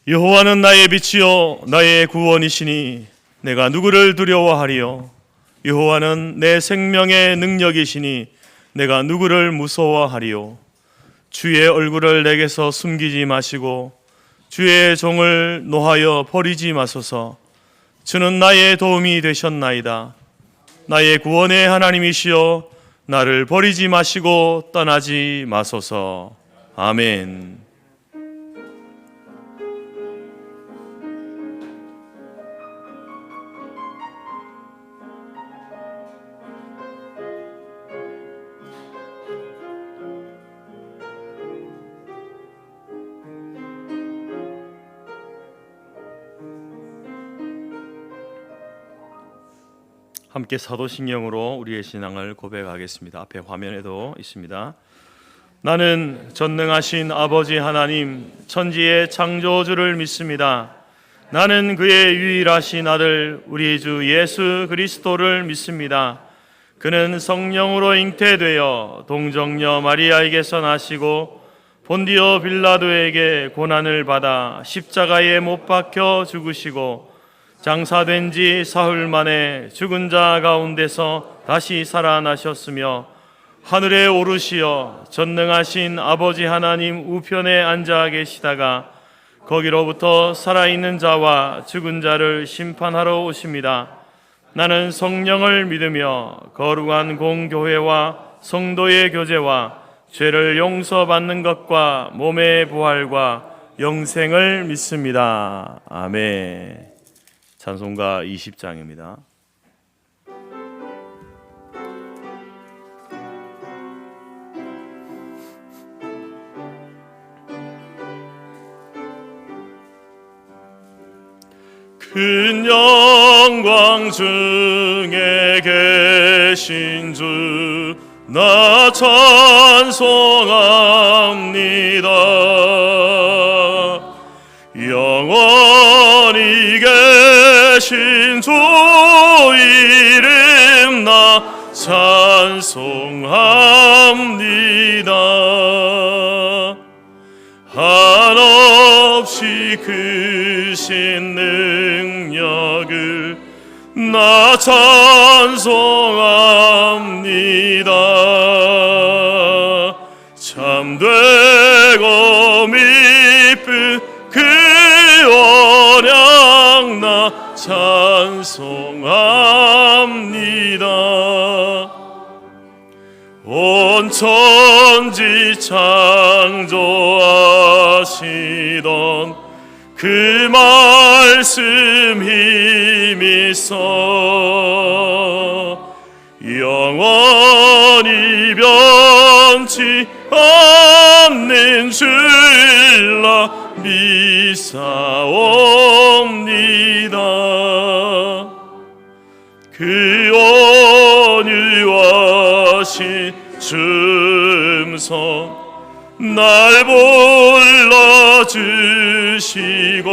여호와는 나의 빛이요 나의 구원이시니 내가 누구를 두려워하리요. 여호와는 내 생명의 능력이시니 내가 누구를 무서워하리요. 주의 얼굴을 내게서 숨기지 마시고 주의 종을 노하여 버리지 마소서. 주는 나의 도움이 되셨나이다. 나의 구원의 하나님이시여 나를 버리지 마시고 떠나지 마소서. 아멘. 함께 사도신경으로 우리의 신앙을 고백하겠습니다. 앞에 화면에도 있습니다. 나는 전능하신 아버지 하나님 천지의 창조주를 믿습니다. 나는 그의 유일하신 아들 우리 주 예수 그리스도를 믿습니다. 그는 성령으로 잉태되어 동정녀 마리아에게서 나시고 본디오 빌라도에게 고난을 받아 십자가에 못 박혀 죽으시고 장사된 지 사흘 만에 죽은 자 가운데서 다시 살아나셨으며 하늘에 오르시어 전능하신 아버지 하나님 우편에 앉아 계시다가 거기로부터 살아있는 자와 죽은 자를 심판하러 오십니다. 나는 성령을 믿으며 거룩한 공교회와 성도의 교제와 죄를 용서받는 것과 몸의 부활과 영생을 믿습니다. 아멘. 찬송가 20장입니다. 큰 영광 중에 계신 주 나 찬송합니다. 영원히 계신 주 이름 나 찬송합니다. 한없이 크신 능력을 나 찬송합니다. 참되고 미쁜 그 언약 나 찬송합니다. 온 천지 창조하시던 그 말씀 힘있어 영원히 변치 않는 줄라 믿사옵니다. 그 온유하신 춤성 날 불러주시고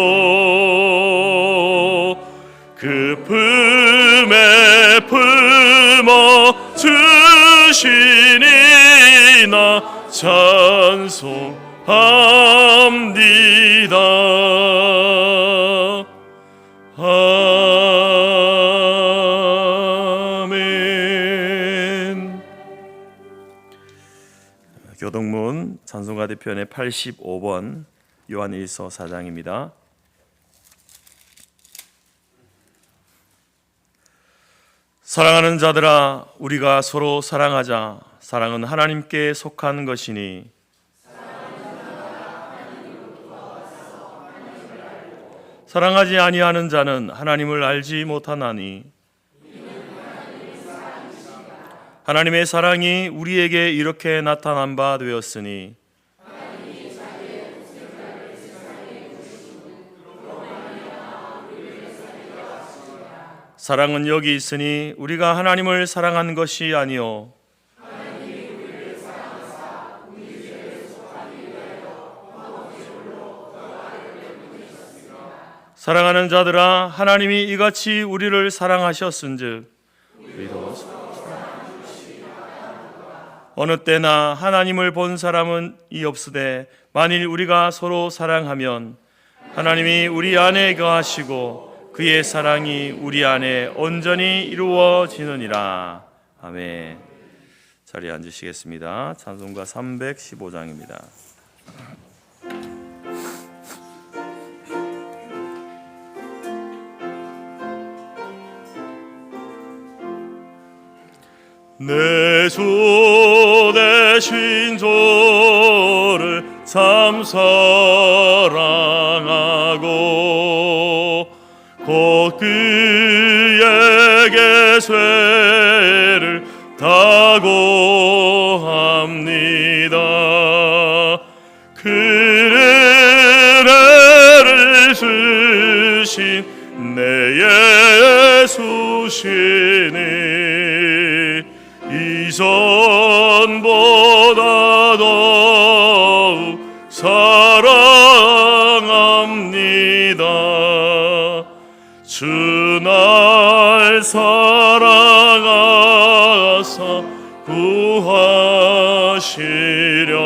그 품에 품어 주시니 나 찬송합니다. 아멘. 교동문 찬송가 대편의 85번 요한일서 4장입니다. 사랑하는 자들아 우리가 서로 사랑하자. 사랑은 하나님께 속한 것이니 사랑하지 아니하는 자는 하나님을 알지 못하나니 하나님의 사랑이 우리에게 이렇게 나타난 바 되었으니 사랑은 여기 있으니 우리가 하나님을 사랑한 것이 아니요 사랑하는 자들아 하나님이 이같이 우리를 사랑하셨은즉 우리도 어느 때나 하나님을 본 사람은 이 없으되 만일 우리가 서로 사랑하면 하나님이 우리 안에 거하시고 그의 사랑이 우리 안에 온전히 이루어지느니라. 아멘. 자리에 앉으시겠습니다. 찬송가 315장입니다. 내 주 되신 주를 참 사랑하고 곧 그에게 쇠를 다고 합니다. 그를 은혜를 주신 내 예수시니 이전보다 더욱 사랑합니다. 주 날 사랑하사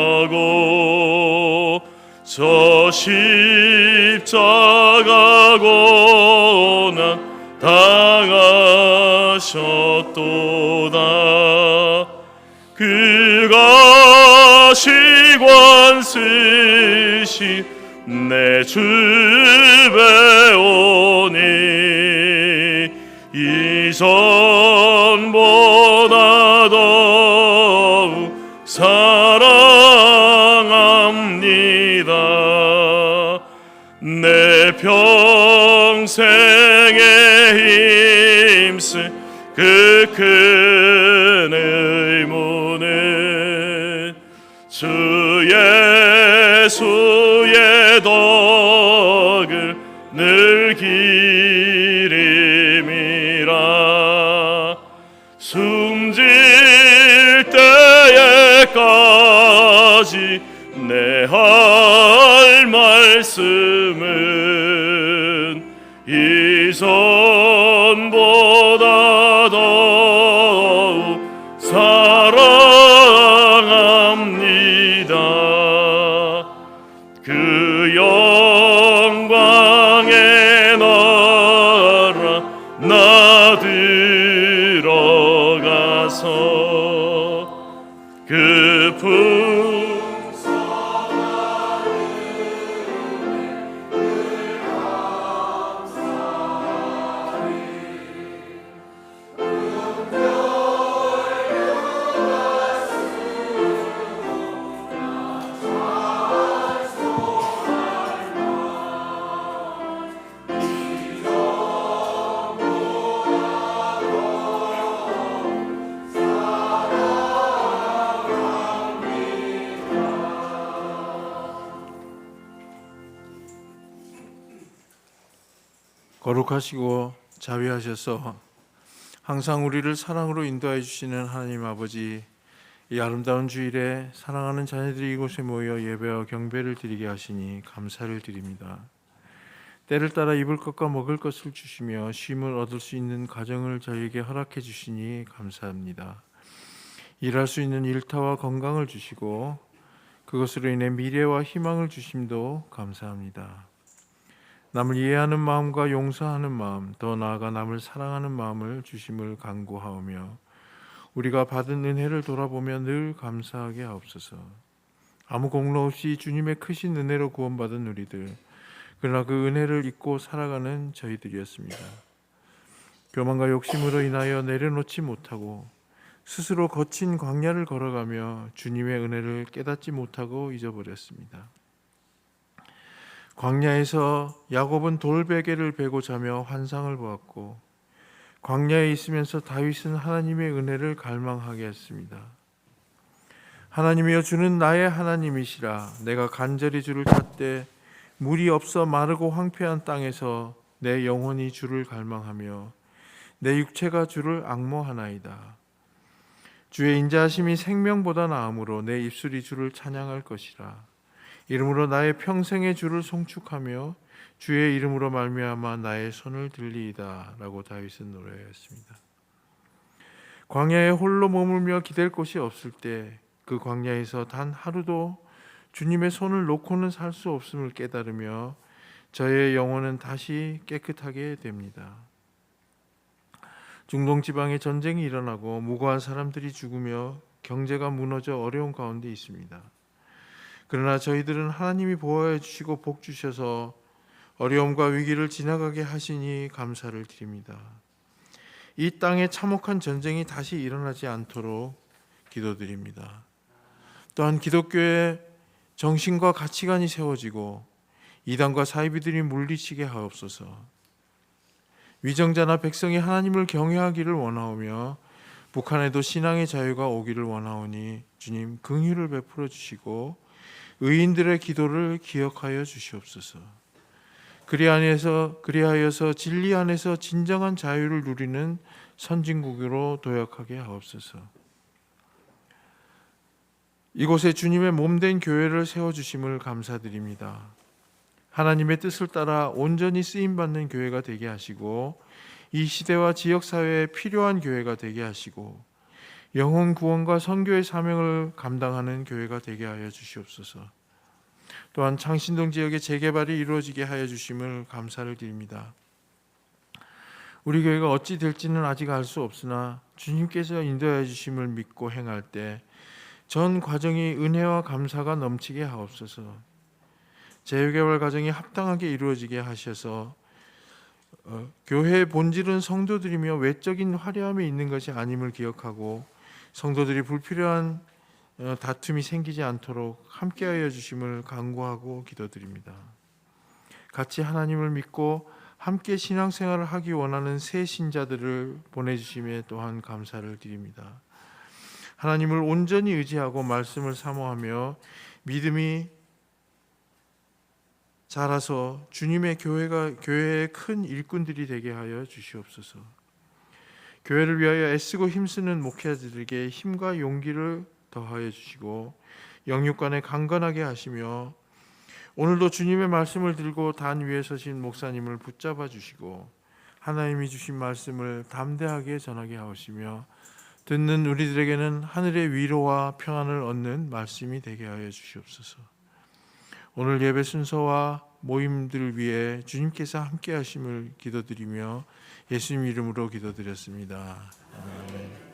구하시려고 저 십자가 고난 당하셨도다. 그가 시관 쓰신 내 주 배우니 이전보다 더욱 사랑합니다. 내 평생에 힘쓸 그 큰 의무는 주 예수의 덕을 늘 기림이라. 숨질 때에까지 내 할 말씀은 이전보다 더욱 사랑합니다. 그 영광의 나라 나 들어가서 그 거룩하시고 자비하셔서 항상 우리를 사랑으로 인도해 주시는 하나님 아버지, 이 아름다운 주일에 사랑하는 자녀들이 이곳에 모여 예배와 경배를 드리게 하시니 감사를 드립니다. 때를 따라 입을 것과 먹을 것을 주시며 쉼을 얻을 수 있는 가정을 저희에게 허락해 주시니 감사합니다. 일할 수 있는 일터와 건강을 주시고 그것으로 인해 미래와 희망을 주심도 감사합니다. 남을 이해하는 마음과 용서하는 마음, 더 나아가 남을 사랑하는 마음을 주심을 간구하오며 우리가 받은 은혜를 돌아보며 늘 감사하게 하옵소서. 아무 공로 없이 주님의 크신 은혜로 구원받은 우리들, 그러나 그 은혜를 잊고 살아가는 저희들이었습니다. 교만과 욕심으로 인하여 내려놓지 못하고 스스로 거친 광야를 걸어가며 주님의 은혜를 깨닫지 못하고 잊어버렸습니다. 광야에서 야곱은 돌베개를 베고 자며 환상을 보았고 광야에 있으면서 다윗은 하나님의 은혜를 갈망하게 했습니다. 하나님이여, 주는 나의 하나님이시라. 내가 간절히 주를 찾되 물이 없어 마르고 황폐한 땅에서 내 영혼이 주를 갈망하며 내 육체가 주를 앙모하나이다. 주의 인자하심이 생명보다 나으므로 내 입술이 주를 찬양할 것이라. 이름으로 나의 평생의 주를 송축하며 주의 이름으로 말미암아 나의 손을 들리이다 라고 다윗은 노래하였습니다. 광야에 홀로 머물며 기댈 곳이 없을 때 그 광야에서 단 하루도 주님의 손을 놓고는 살 수 없음을 깨달으며 저의 영혼은 다시 깨끗하게 됩니다. 중동 지방에 전쟁이 일어나고 무고한 사람들이 죽으며 경제가 무너져 어려운 가운데 있습니다. 그러나 저희들은 하나님이 보호해 주시고 복 주셔서 어려움과 위기를 지나가게 하시니 감사를 드립니다. 이 땅에 참혹한 전쟁이 다시 일어나지 않도록 기도드립니다. 또한 기독교의 정신과 가치관이 세워지고 이단과 사이비들이 물리치게 하옵소서. 위정자나 백성이 하나님을 경외하기를 원하오며 북한에도 신앙의 자유가 오기를 원하오니 주님 긍휼을 베풀어 주시고 의인들의 기도를 기억하여 주시옵소서. 그리하여서 진리 안에서 진정한 자유를 누리는 선진국으로 도약하게 하옵소서. 이곳에 주님의 몸된 교회를 세워주심을 감사드립니다. 하나님의 뜻을 따라 온전히 쓰임받는 교회가 되게 하시고 이 시대와 지역사회에 필요한 교회가 되게 하시고 영혼 구원과 선교의 사명을 감당하는 교회가 되게 하여 주시옵소서. 또한 창신동 지역의 재개발이 이루어지게 하여 주심을 감사를 드립니다. 우리 교회가 어찌 될지는 아직 알 수 없으나 주님께서 인도하여 주심을 믿고 행할 때 전 과정이 은혜와 감사가 넘치게 하옵소서. 재개발 과정이 합당하게 이루어지게 하셔서 교회의 본질은 성도들이며 외적인 화려함이 있는 것이 아님을 기억하고 성도들이 불필요한 다툼이 생기지 않도록 함께하여 주심을 간구하고 기도드립니다. 같이 하나님을 믿고 함께 신앙생활을 하기 원하는 새 신자들을 보내주심에 또한 감사를 드립니다. 하나님을 온전히 의지하고 말씀을 사모하며 믿음이 자라서 주님의 교회의 큰 일꾼들이 되게 하여 주시옵소서. 교회를 위하여 애쓰고 힘쓰는 목회자들에게 힘과 용기를 더하여 주시고 영육간에 강건하게 하시며 오늘도 주님의 말씀을 들고 단 위에 서신 목사님을 붙잡아 주시고 하나님이 주신 말씀을 담대하게 전하게 하시며 듣는 우리들에게는 하늘의 위로와 평안을 얻는 말씀이 되게 하여 주시옵소서. 오늘 예배 순서와 모임들을 위해 주님께서 함께 하심을 기도드리며 예수님 이름으로 기도드렸습니다. 아멘.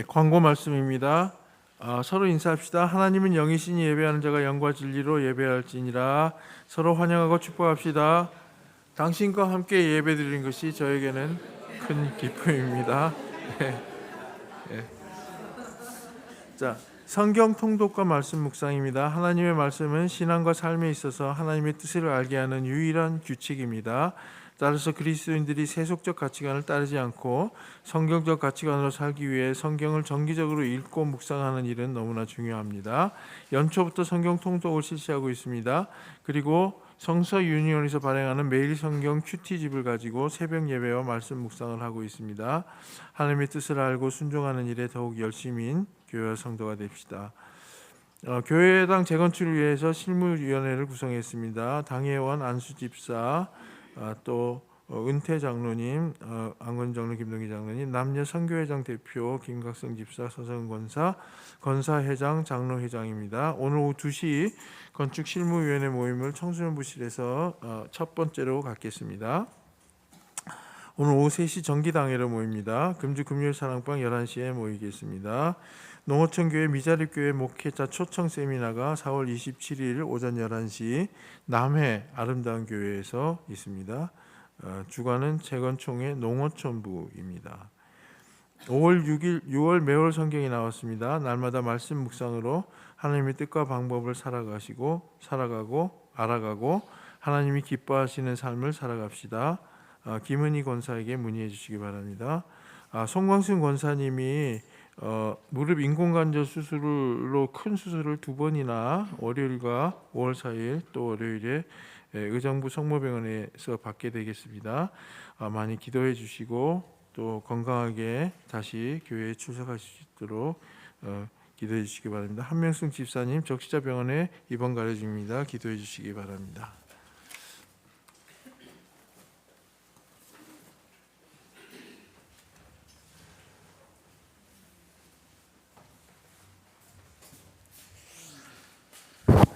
광고 말씀입니다. 서로 인사합시다. 하나님은 영이시니 예배하는 자가 영과 진리로 예배할지니라. 서로 환영하고 축복합시다. 당신과 함께 예배드리는 것이 저에게는 큰 기쁨입니다. 자, 성경 통독과 말씀 묵상입니다. 하나님의 말씀은 신앙과 삶에 있어서 하나님의 뜻을 알게 하는 유일한 규칙입니다. 따라서 그리스도인들이 세속적 가치관을 따르지 않고 성경적 가치관으로 살기 위해 성경을 정기적으로 읽고 묵상하는 일은 너무나 중요합니다. 연초부터 성경 통독을 실시하고 있습니다. 그리고 성서 유니온에서 발행하는 매일 성경 큐티집을 가지고 새벽 예배와 말씀 묵상을 하고 있습니다. 하나님의 뜻을 알고 순종하는 일에 더욱 열심인 교회와 성도가 됩시다. 교회당 재건축을 위해서 실무위원회를 구성했습니다. 당회원 안수 집사, 또 은퇴 장로님, 안건 장로, 김동기 장로님, 남녀 선교회장 대표 김각성 집사, 서성 권사, 권사회장, 장로회장입니다. 오늘 오후 2시 건축 실무위원회 모임을 청소년부실에서 첫 번째로 갖겠습니다. 오늘 오후 3시 정기당회로 모입니다. 금주 금요일 사랑방 11시에 모이겠습니다. 농어촌교회 미자립교회 목회자 초청 세미나가 4월 27일 오전 11시 남해 아름다운 교회에서 있습니다. 주관은 재건총회 농어촌부입니다. 5월 6일 6월 매월 성경이 나왔습니다. 날마다 말씀 묵상으로 하나님의 뜻과 방법을 살아가고 알아가고 하나님이 기뻐하시는 삶을 살아갑시다. 김은희 권사에게 문의해 주시기 바랍니다. 송광순 권사님이 무릎 인공관절 수술로 큰 수술을 2번이나 월요일과 5월 4일 또 월요일에 의정부 성모병원에서 받게 되겠습니다. 많이 기도해 주시고 또 건강하게 다시 교회에 출석할 수 있도록 기도해 주시기 바랍니다. 한명승 집사님 적시자병원에 입원 가려 중입니다. 기도해 주시기 바랍니다.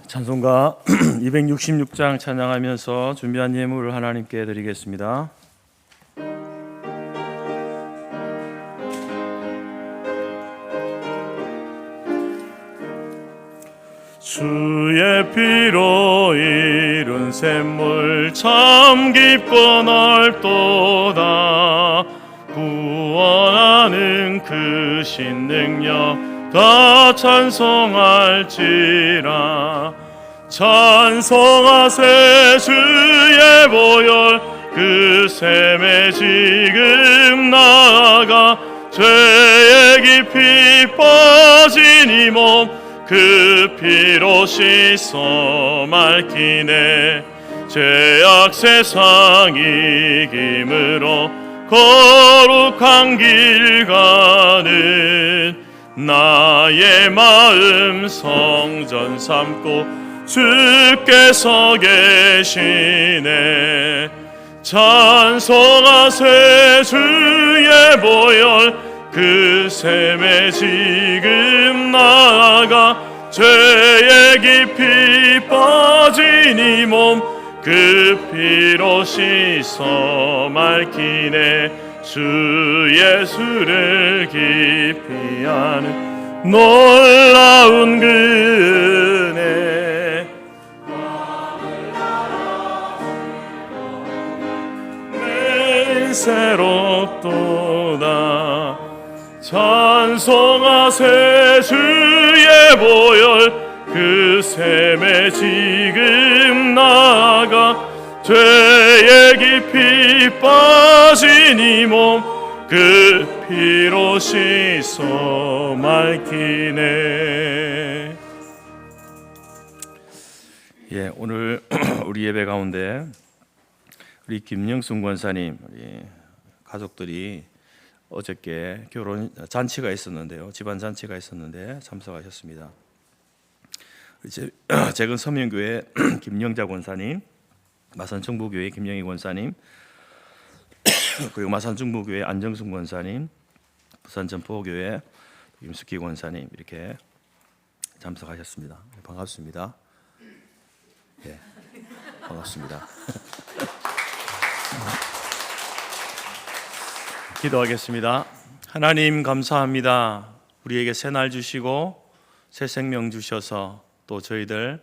찬송가 266장 찬양하면서 준비한 예물을 하나님께 드리겠습니다. 주의 피로 이룬 샘물 참 깊고 넓도다. 구원하는 그 신능력 다 찬송할지라. 찬송하세 주의 보혈 그 샘에 지금 나아가 죄에 깊이 빠진 이 몸 그 피로 씻어 맑히네. 죄악 세상 이김으로 거룩한 길 가는 나의 마음 성전 삼고 주께서 계시네. 찬송하세 주의 보혈 그 샘에 지금 나아가 죄에 깊이 빠진 이 몸 그 피로 씻어 맑히네. 주 예수를 깊이 아는 놀라운 그 은혜. 내 새롭도다. 찬송하세 주의 보혈 그 샘에 지금 나아가 죄에 깊이 빠진 이 몸 그 피로 씻어 맑히네. 예, 오늘 우리 예배 가운데 우리 김영순 권사님 우리 가족들이 어저께 결혼 잔치가 있었는데요, 집안 잔치가 있었는데 참석하셨습니다. 재근 서명교회 김영자 권사님, 마산 정부교회 김영희 권사님, 그리고 마산 중부교회 안정순 권사님, 부산 전포교회 김숙희 권사님 이렇게 참석하셨습니다. 반갑습니다. 예, 반갑습니다. 기도하겠습니다. 하나님 감사합니다. 우리에게 새 날 주시고 새 생명 주셔서 또 저희들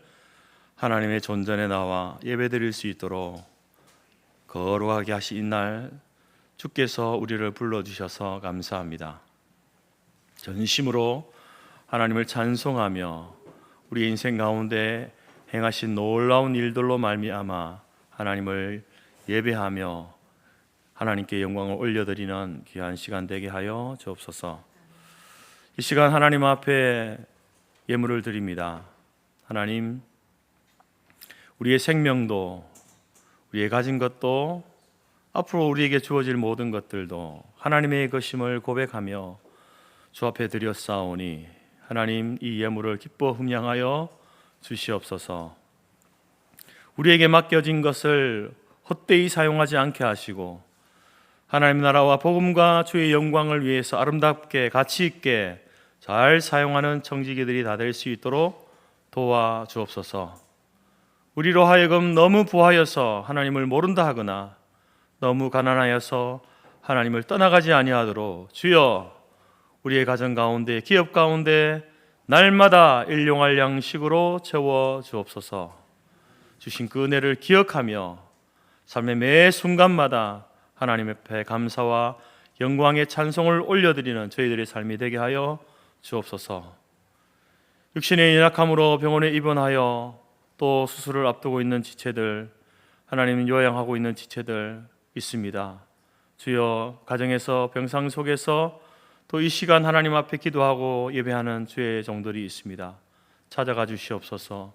하나님의 존전에 나와 예배드릴 수 있도록 거룩하게 하신 날 주께서 우리를 불러주셔서 감사합니다. 전심으로 하나님을 찬송하며 우리 인생 가운데 행하신 놀라운 일들로 말미암아 하나님을 예배하며 하나님께 영광을 올려드리는 귀한 시간 되게 하여 주옵소서. 이 시간 하나님 앞에 예물을 드립니다. 하나님, 우리의 생명도 우리의 가진 것도 앞으로 우리에게 주어질 모든 것들도 하나님의 것임을 고백하며 주 앞에 드렸사오니 하나님 이 예물을 기뻐 흠양하여 주시옵소서. 우리에게 맡겨진 것을 헛되이 사용하지 않게 하시고 하나님 나라와 복음과 주의 영광을 위해서 아름답게 가치 있게 잘 사용하는 청지기들이 다 될 수 있도록 도와주옵소서. 우리로 하여금 너무 부하여서 하나님을 모른다 하거나 너무 가난하여서 하나님을 떠나가지 아니하도록 주여 우리의 가정 가운데 기업 가운데 날마다 일용할 양식으로 채워 주옵소서. 주신 그 은혜를 기억하며 삶의 매 순간마다 하나님 앞에 감사와 영광의 찬송을 올려드리는 저희들의 삶이 되게 하여 주옵소서. 육신의 연약함으로 병원에 입원하여 또 수술을 앞두고 있는 지체들, 하나님 요양하고 있는 지체들 있습니다. 주여 가정에서 병상 속에서 또 이 시간 하나님 앞에 기도하고 예배하는 주의 종들이 있습니다. 찾아가 주시옵소서.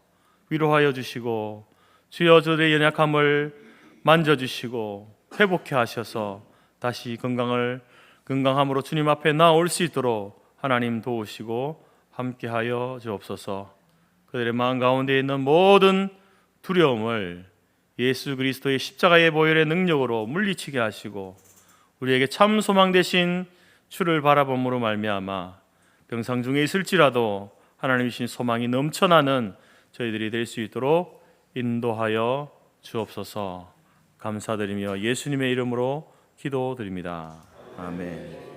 위로하여 주시고 주여 저들의 연약함을 만져주시고 회복해 하셔서 다시 건강함으로 주님 앞에 나올 수 있도록 하나님 도우시고 함께하여 주옵소서. 그들의 마음 가운데 있는 모든 두려움을 예수 그리스도의 십자가의 보혈의 능력으로 물리치게 하시고 우리에게 참 소망 되신 주를 바라봄으로 말미암아 병상 중에 있을지라도 하나님 주신 소망이 넘쳐나는 저희들이 될 수 있도록 인도하여 주옵소서. 감사드리며 예수님의 이름으로 기도드립니다. 아멘.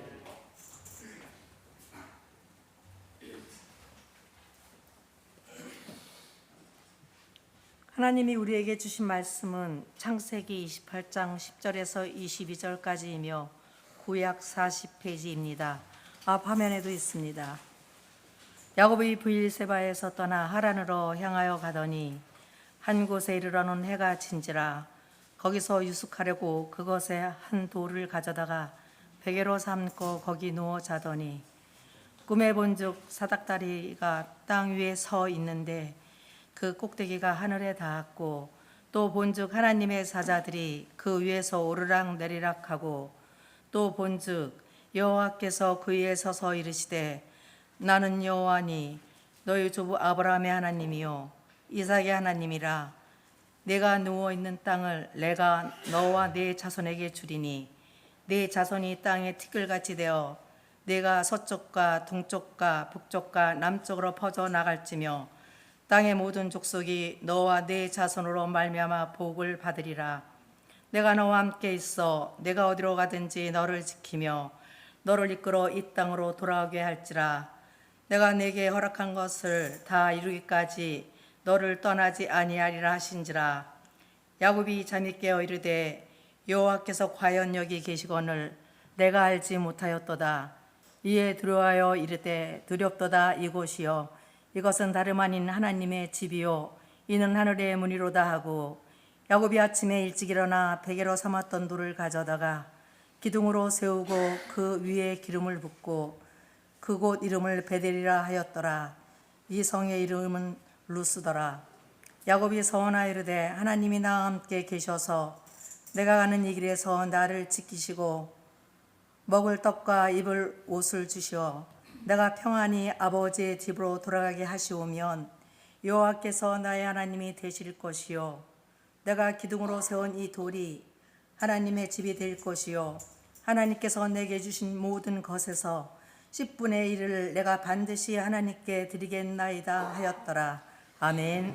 하나님이 우리에게 주신 말씀은 창세기 28장 10절에서 22절까지이며 구약 40페이지입니다. 앞 화면에도 있습니다. 야곱이 브엘세바에서 떠나 하란으로 향하여 가더니 한 곳에 이르러는 해가 진지라. 거기서 유숙하려고 그것에 한 돌을 가져다가 베개로 삼고 거기 누워 자더니 꿈에 본즉 사닥다리가 땅 위에 서 있는데 그 꼭대기가 하늘에 닿았고 또 본즉 하나님의 사자들이 그 위에서 오르락 내리락하고 또 본즉 여호와께서 그 위에 서서 이르시되 나는 여호와니 너희 조부 아브라함의 하나님이요 이삭의 하나님이라. 내가 누워 있는 땅을 내가 너와 네 자손에게 주리니 네 자손이 땅에 티끌같이 되어 내가 서쪽과 동쪽과 북쪽과 남쪽으로 퍼져 나갈지며 땅의 모든 족속이 너와 네 자손으로 말미암아 복을 받으리라. 내가 너와 함께 있어 내가 어디로 가든지 너를 지키며 너를 이끌어 이 땅으로 돌아오게 할지라. 내가 네게 허락한 것을 다 이루기까지 너를 떠나지 아니하리라 하신지라. 야곱이 잠이 깨어 이르되 여호와께서 과연 여기 계시거늘 내가 알지 못하였도다. 이에 두려워하여 이르되 두렵도다. 이곳이요 이것은 다름 아닌 하나님의 집이요 이는 하늘의 문이로다 하고 야곱이 아침에 일찍 일어나 베개로 삼았던 돌을 가져다가 기둥으로 세우고 그 위에 기름을 붓고 그곳 이름을 베델이라 하였더라. 이 성의 이름은 루스더라. 야곱이 서원하여 이르되 하나님이 나와 함께 계셔서 내가 가는 이 길에서 나를 지키시고 먹을 떡과 입을 옷을 주시어 내가 평안히 아버지의 집으로 돌아가게 하시오면 여호와께서 나의 하나님이 되실 것이요 내가 기둥으로 세운 이 돌이 하나님의 집이 될 것이요 하나님께서 내게 주신 모든 것에서 10분의 1을 내가 반드시 하나님께 드리겠나이다 하였더라. 아멘.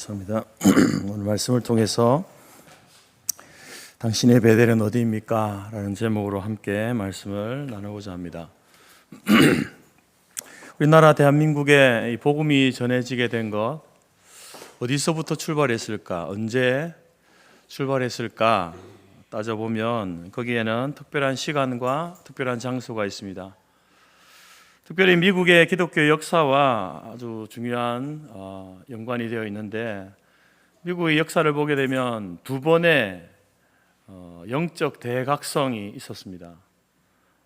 감사합니다. 오늘 말씀을 통해서 당신의 베델은 어디입니까? 라는 제목으로 함께 말씀을 나누고자 합니다. 우리나라 대한민국에 이 복음이 전해지게 된 것, 어디서부터 출발했을까? 언제 출발했을까? 따져보면 거기에는 특별한 시간과 특별한 장소가 있습니다. 특별히 미국의 기독교 역사와 아주 중요한 연관이 되어 있는데, 미국의 역사를 보게 되면 두 번의 영적 대각성이 있었습니다.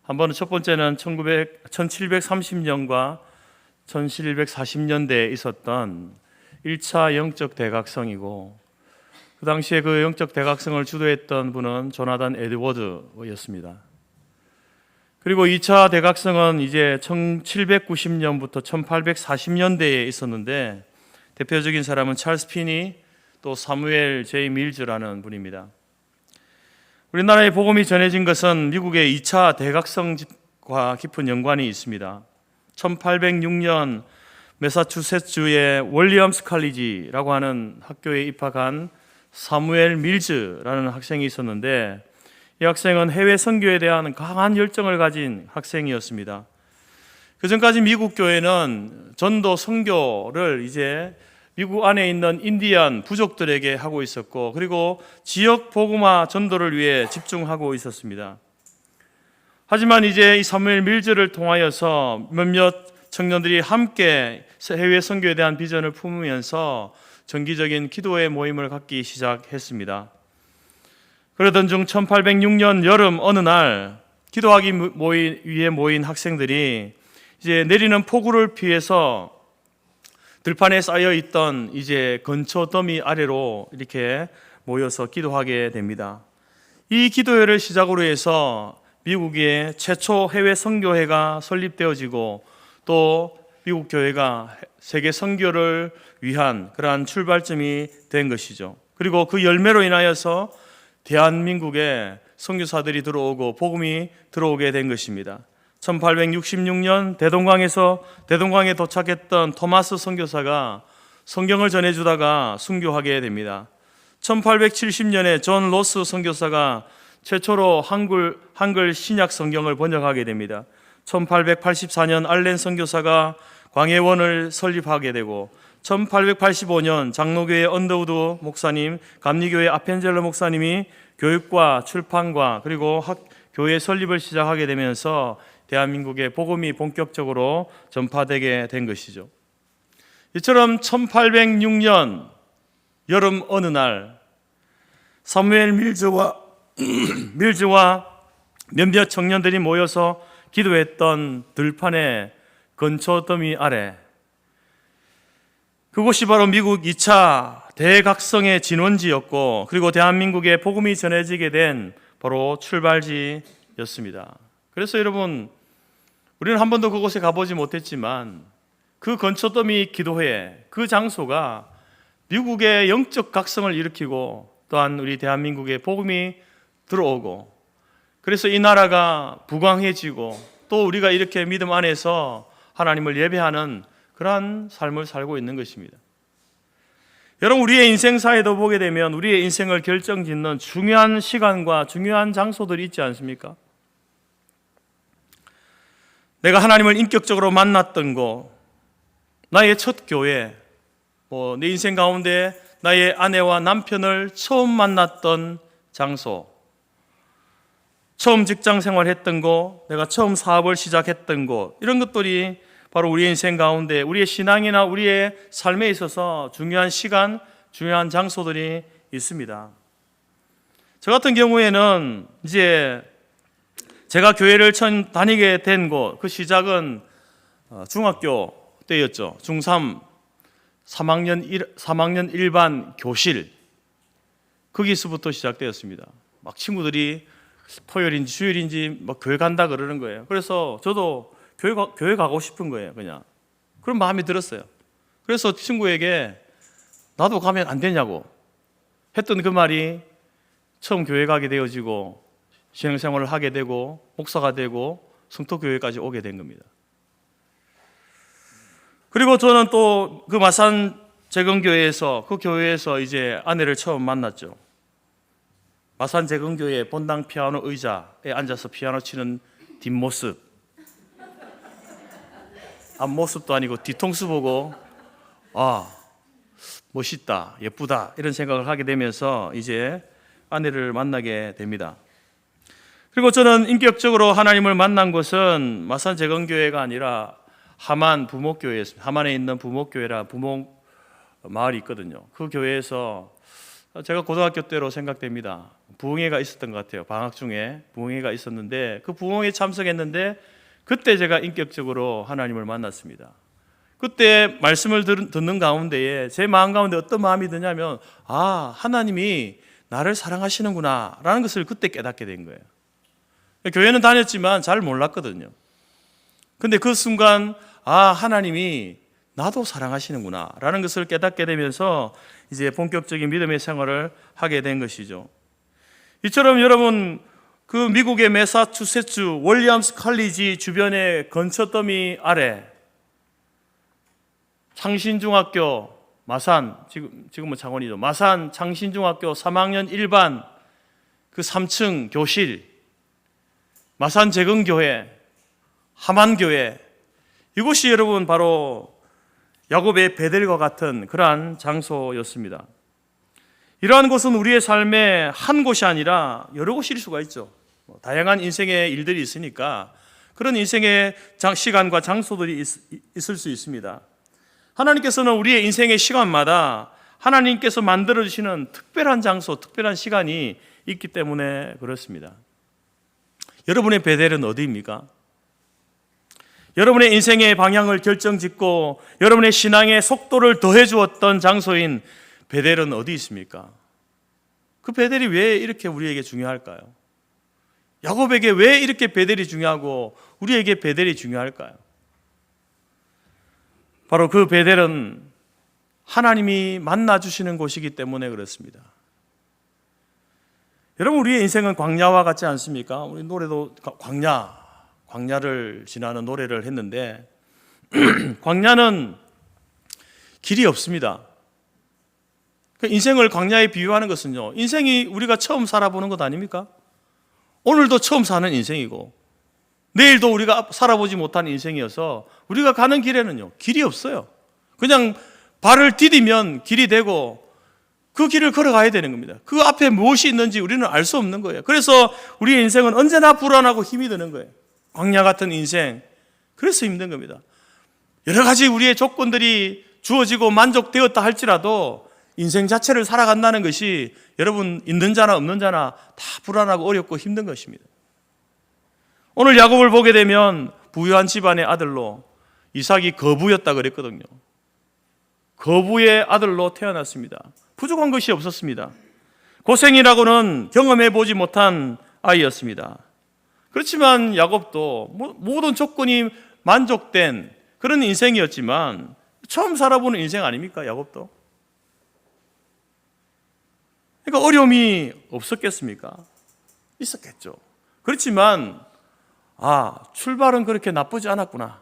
한 번은 첫 번째는 1730년과 1740년대에 있었던 1차 영적 대각성이고, 그 당시에 그 영적 대각성을 주도했던 분은 조나단 에드워드였습니다. 그리고 2차 대각성은 이제 1790년부터 1840년대에 있었는데, 대표적인 사람은 찰스 피니, 또 사무엘 제이 밀즈라는 분입니다. 우리나라의 복음이 전해진 것은 미국의 2차 대각성과 깊은 연관이 있습니다. 1806년 매사추세츠주의 월리엄스 칼리지라고 하는 학교에 입학한 사무엘 밀즈라는 학생이 있었는데, 이 학생은 해외 선교에 대한 강한 열정을 가진 학생이었습니다. 그 전까지 미국 교회는 전도 선교를 이제 미국 안에 있는 인디안 부족들에게 하고 있었고, 그리고 지역 복음화 전도를 위해 집중하고 있었습니다. 하지만 이제 이 사무엘 밀즈를 통하여서 몇몇 청년들이 함께 해외 선교에 대한 비전을 품으면서 정기적인 기도의 모임을 갖기 시작했습니다. 그러던 중 1806년 여름 어느 날 기도하기 위해 모인 학생들이 이제 내리는 폭우를 피해서 들판에 쌓여 있던 이제 건초 더미 아래로 이렇게 모여서 기도하게 됩니다. 이 기도회를 시작으로 해서 미국의 최초 해외 선교회가 설립되어지고, 또 미국 교회가 세계 선교를 위한 그러한 출발점이 된 것이죠. 그리고 그 열매로 인하여서 대한민국에 선교사들이 들어오고 복음이 들어오게 된 것입니다. 1866년 대동강에 도착했던 토마스 선교사가 성경을 전해주다가 순교하게 됩니다. 1870년에 존 로스 선교사가 최초로 한글 신약 성경을 번역하게 됩니다. 1884년 알렌 선교사가 광해원을 설립하게 되고, 1885년 장로교회 언더우드 목사님, 감리교회 아펜젤러 목사님이 교육과 출판과 그리고 교회 설립을 시작하게 되면서 대한민국의 복음이 본격적으로 전파되게 된 것이죠. 이처럼 1806년 여름 어느 날 사무엘 밀즈와 몇몇 청년들이 모여서 기도했던 들판의 건초더미 아래, 그곳이 바로 미국 2차 대각성의 진원지였고, 그리고 대한민국에 복음이 전해지게 된 바로 출발지였습니다. 그래서 여러분, 우리는 한 번도 그곳에 가보지 못했지만 그 건초더미 기도회, 그 장소가 미국의 영적 각성을 일으키고, 또한 우리 대한민국에 복음이 들어오고, 그래서 이 나라가 부강해지고, 또 우리가 이렇게 믿음 안에서 하나님을 예배하는 그러한 삶을 살고 있는 것입니다. 여러분, 우리의 인생사에도 보게 되면 우리의 인생을 결정짓는 중요한 시간과 중요한 장소들이 있지 않습니까? 내가 하나님을 인격적으로 만났던 곳, 나의 첫 교회, 내 인생 가운데 나의 아내와 남편을 처음 만났던 장소, 처음 직장 생활했던 곳, 내가 처음 사업을 시작했던 곳, 이런 것들이 바로 우리의 인생 가운데 우리의 신앙이나 우리의 삶에 있어서 중요한 시간, 중요한 장소들이 있습니다. 저 같은 경우에는 이제 제가 교회를 처음 다니게 된 곳, 그 시작은 중학교 때였죠. 중3 3학년 일반 교실, 거기서부터 시작되었습니다. 막 친구들이 토요일인지 주일인지 막 교회 간다 그러는 거예요. 그래서 저도 교회 가고 싶은 거예요, 그냥. 그런 마음이 들었어요. 그래서 친구에게 나도 가면 안 되냐고 했던 그 말이 처음 교회 가게 되어지고 신앙생활을 하게 되고 목사가 되고 성토교회까지 오게 된 겁니다. 그리고 저는 또 그 마산 재건교회에서 그 교회에서 이제 아내를 처음 만났죠. 마산 재건교회 본당 피아노 의자에 앉아서 피아노 치는 뒷모습, 앞모습도 아니고 뒤통수 보고 아, 멋있다, 예쁘다 이런 생각을 하게 되면서 이제 아내를 만나게 됩니다. 그리고 저는 인격적으로 하나님을 만난 것은 마산 재건교회가 아니라 하만 부목교회였습니다. 하만에 있는 부목교회라 부목 마을이 있거든요. 그 교회에서 제가 고등학교 때로 생각됩니다. 부흥회가 있었던 것 같아요. 방학 중에 부흥회가 있었는데 그 부흥회에 참석했는데 그때 제가 인격적으로 하나님을 만났습니다. 그때 말씀을 듣는 가운데에 제 마음 가운데 어떤 마음이 드냐면 아, 하나님이 나를 사랑하시는구나 라는 것을 그때 깨닫게 된 거예요. 교회는 다녔지만 잘 몰랐거든요. 근데 그 순간 아, 하나님이 나도 사랑하시는구나 라는 것을 깨닫게 되면서 이제 본격적인 믿음의 생활을 하게 된 것이죠. 이처럼 여러분 그 미국의 매사추세츠 윌리엄스 칼리지 주변의 건초더미 아래 창신중학교 마산, 지금은 창원이죠. 마산 창신중학교 3학년 1반 그 3층 교실, 마산 재건교회, 하만교회, 이곳이 여러분 바로 야곱의 베델과 같은 그러한 장소였습니다. 이러한 곳은 우리의 삶의 한 곳이 아니라 여러 곳일 수가 있죠. 다양한 인생의 일들이 있으니까 그런 인생의 시간과 장소들이 있을 수 있습니다. 하나님께서는 우리의 인생의 시간마다 하나님께서 만들어주시는 특별한 장소, 특별한 시간이 있기 때문에 그렇습니다. 여러분의 베델은 어디입니까? 여러분의 인생의 방향을 결정짓고 여러분의 신앙의 속도를 더해 주었던 장소인 베델은 어디 있습니까? 그 베델이 왜 이렇게 우리에게 중요할까요? 야곱에게 왜 이렇게 베델이 중요하고 우리에게 베델이 중요할까요? 바로 그 베델은 하나님이 만나주시는 곳이기 때문에 그렇습니다. 여러분, 우리의 인생은 광야와 같지 않습니까? 우리 노래도 광야를 지나는 노래를 했는데 광야는 길이 없습니다. 인생을 광야에 비유하는 것은요, 인생이 우리가 처음 살아보는 것 아닙니까? 오늘도 처음 사는 인생이고 내일도 우리가 살아보지 못한 인생이어서 우리가 가는 길에는요, 길이 없어요. 그냥 발을 디디면 길이 되고 그 길을 걸어가야 되는 겁니다. 그 앞에 무엇이 있는지 우리는 알 수 없는 거예요. 그래서 우리의 인생은 언제나 불안하고 힘이 드는 거예요. 광야 같은 인생, 그래서 힘든 겁니다. 여러 가지 우리의 조건들이 주어지고 만족되었다 할지라도 인생 자체를 살아간다는 것이 여러분 있는 자나 없는 자나 다 불안하고 어렵고 힘든 것입니다. 오늘 야곱을 보게 되면 부유한 집안의 아들로, 이삭이 거부였다 그랬거든요. 거부의 아들로 태어났습니다. 부족한 것이 없었습니다. 고생이라고는 경험해 보지 못한 아이였습니다. 그렇지만 야곱도 모든 조건이 만족된 그런 인생이었지만 처음 살아보는 인생 아닙니까? 야곱도. 그러니까 어려움이 없었겠습니까? 있었겠죠. 그렇지만 출발은 그렇게 나쁘지 않았구나.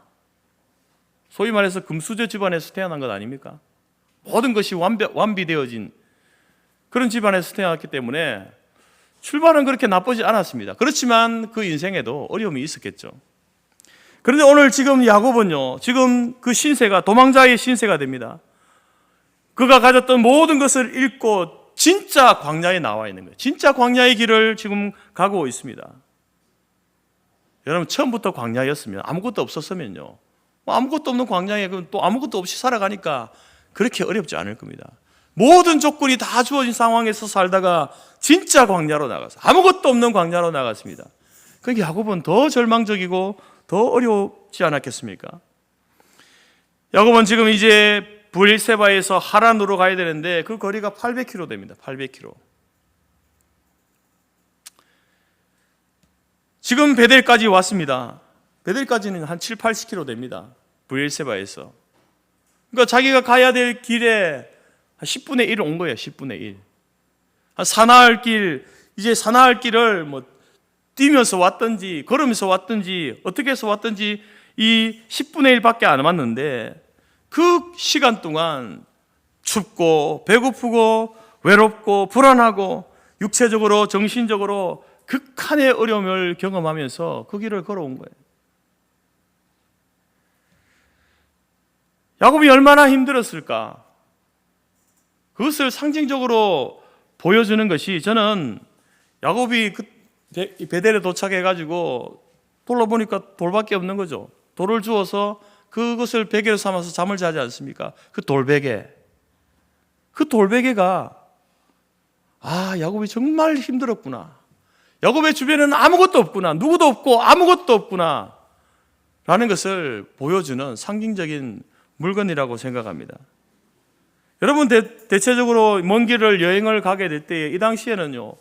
소위 말해서 금수저 집안에서 태어난 것 아닙니까? 모든 것이 완비되어진 그런 집안에서 태어났기 때문에 출발은 그렇게 나쁘지 않았습니다. 그렇지만 그 인생에도 어려움이 있었겠죠. 그런데 오늘 지금 야곱은요, 지금 그 신세가 도망자의 신세가 됩니다. 그가 가졌던 모든 것을 잃고 진짜 광야에 나와 있는 거예요. 진짜 광야의 길을 지금 가고 있습니다. 여러분, 처음부터 광야였으면, 아무것도 없었으면요, 아무것도 없는 광야에 또 아무것도 없이 살아가니까 그렇게 어렵지 않을 겁니다. 모든 조건이 다 주어진 상황에서 살다가 진짜 광야로 나갔어요. 아무것도 없는 광야로 나갔습니다. 그러니까 야곱은 더 절망적이고 더 어렵지 않았겠습니까? 야곱은 지금 이제 브엘세바에서 하란으로 가야 되는데 그 거리가 800km 됩니다. 800km. 지금 베델까지 왔습니다. 베델까지는 한 7, 80km 됩니다. 브엘세바에서. 그러니까 자기가 가야 될 길에 한 10분의 1 온 거예요. 10분의 1. 한 사나흘 길, 이제 사나흘 길을 뛰면서 왔든지 걸으면서 왔든지 어떻게 해서 왔든지 이 10분의 1밖에 안 왔는데 그 시간 동안 춥고 배고프고 외롭고 불안하고 육체적으로 정신적으로 극한의 어려움을 경험하면서 그 길을 걸어온 거예요. 야곱이 얼마나 힘들었을까? 그것을 상징적으로 보여주는 것이, 저는 야곱이 베델에 도착해가지고 돌아보니까 돌밖에 없는 거죠. 돌을 주어서 그것을 베개로 삼아서 잠을 자지 않습니까? 그 돌베개. 그 돌베개가, 야곱이 정말 힘들었구나. 야곱의 주변에는 아무것도 없구나. 누구도 없고 아무것도 없구나. 라는 것을 보여주는 상징적인 물건이라고 생각합니다. 여러분, 대체적으로 먼 길을 여행을 가게 될 때, 이 당시에는요,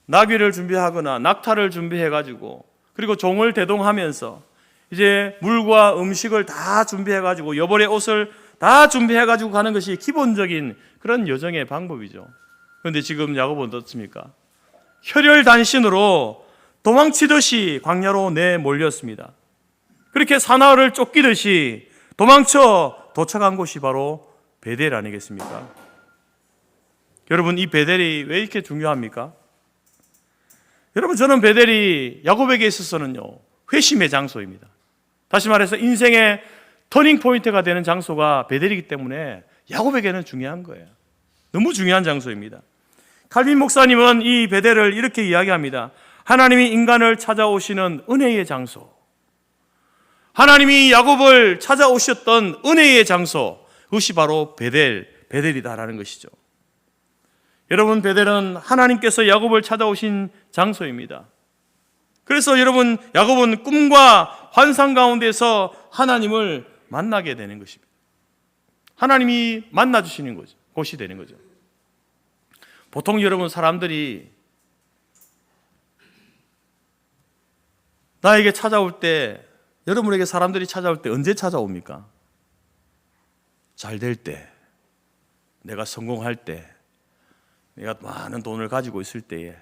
나귀를 준비하거나 낙타를 준비해가지고, 그리고 종을 대동하면서 이제 물과 음식을 다 준비해가지고, 여벌의 옷을 다 준비해가지고 가는 것이 기본적인 그런 여정의 방법이죠. 그런데 지금 야곱은 어떻습니까? 혈혈단신으로 도망치듯이 광야로 내몰렸습니다. 그렇게 사나이를 쫓기듯이 도망쳐 도착한 곳이 바로 베델 아니겠습니까? 여러분, 이 베델이 왜 이렇게 중요합니까? 여러분, 저는 베델이 야곱에게 있어서는요, 회심의 장소입니다. 다시 말해서 인생의 터닝 포인트가 되는 장소가 베델이기 때문에 야곱에게는 중요한 거예요. 너무 중요한 장소입니다. 칼빈 목사님은 이 베델을 이렇게 이야기합니다. 하나님이 인간을 찾아오시는 은혜의 장소, 하나님이 야곱을 찾아오셨던 은혜의 장소, 그것이 바로 베델이다라는 것이죠. 여러분, 베델은 하나님께서 야곱을 찾아오신 장소입니다. 그래서 여러분, 야곱은 꿈과 환상 가운데서 하나님을 만나게 되는 것입니다. 하나님이 만나주시는 거죠. 곳이 되는 거죠. 보통 여러분, 사람들이 나에게 찾아올 때, 여러분에게 사람들이 찾아올 때 언제 찾아옵니까? 잘 될 때, 내가 성공할 때, 내가 많은 돈을 가지고 있을 때에,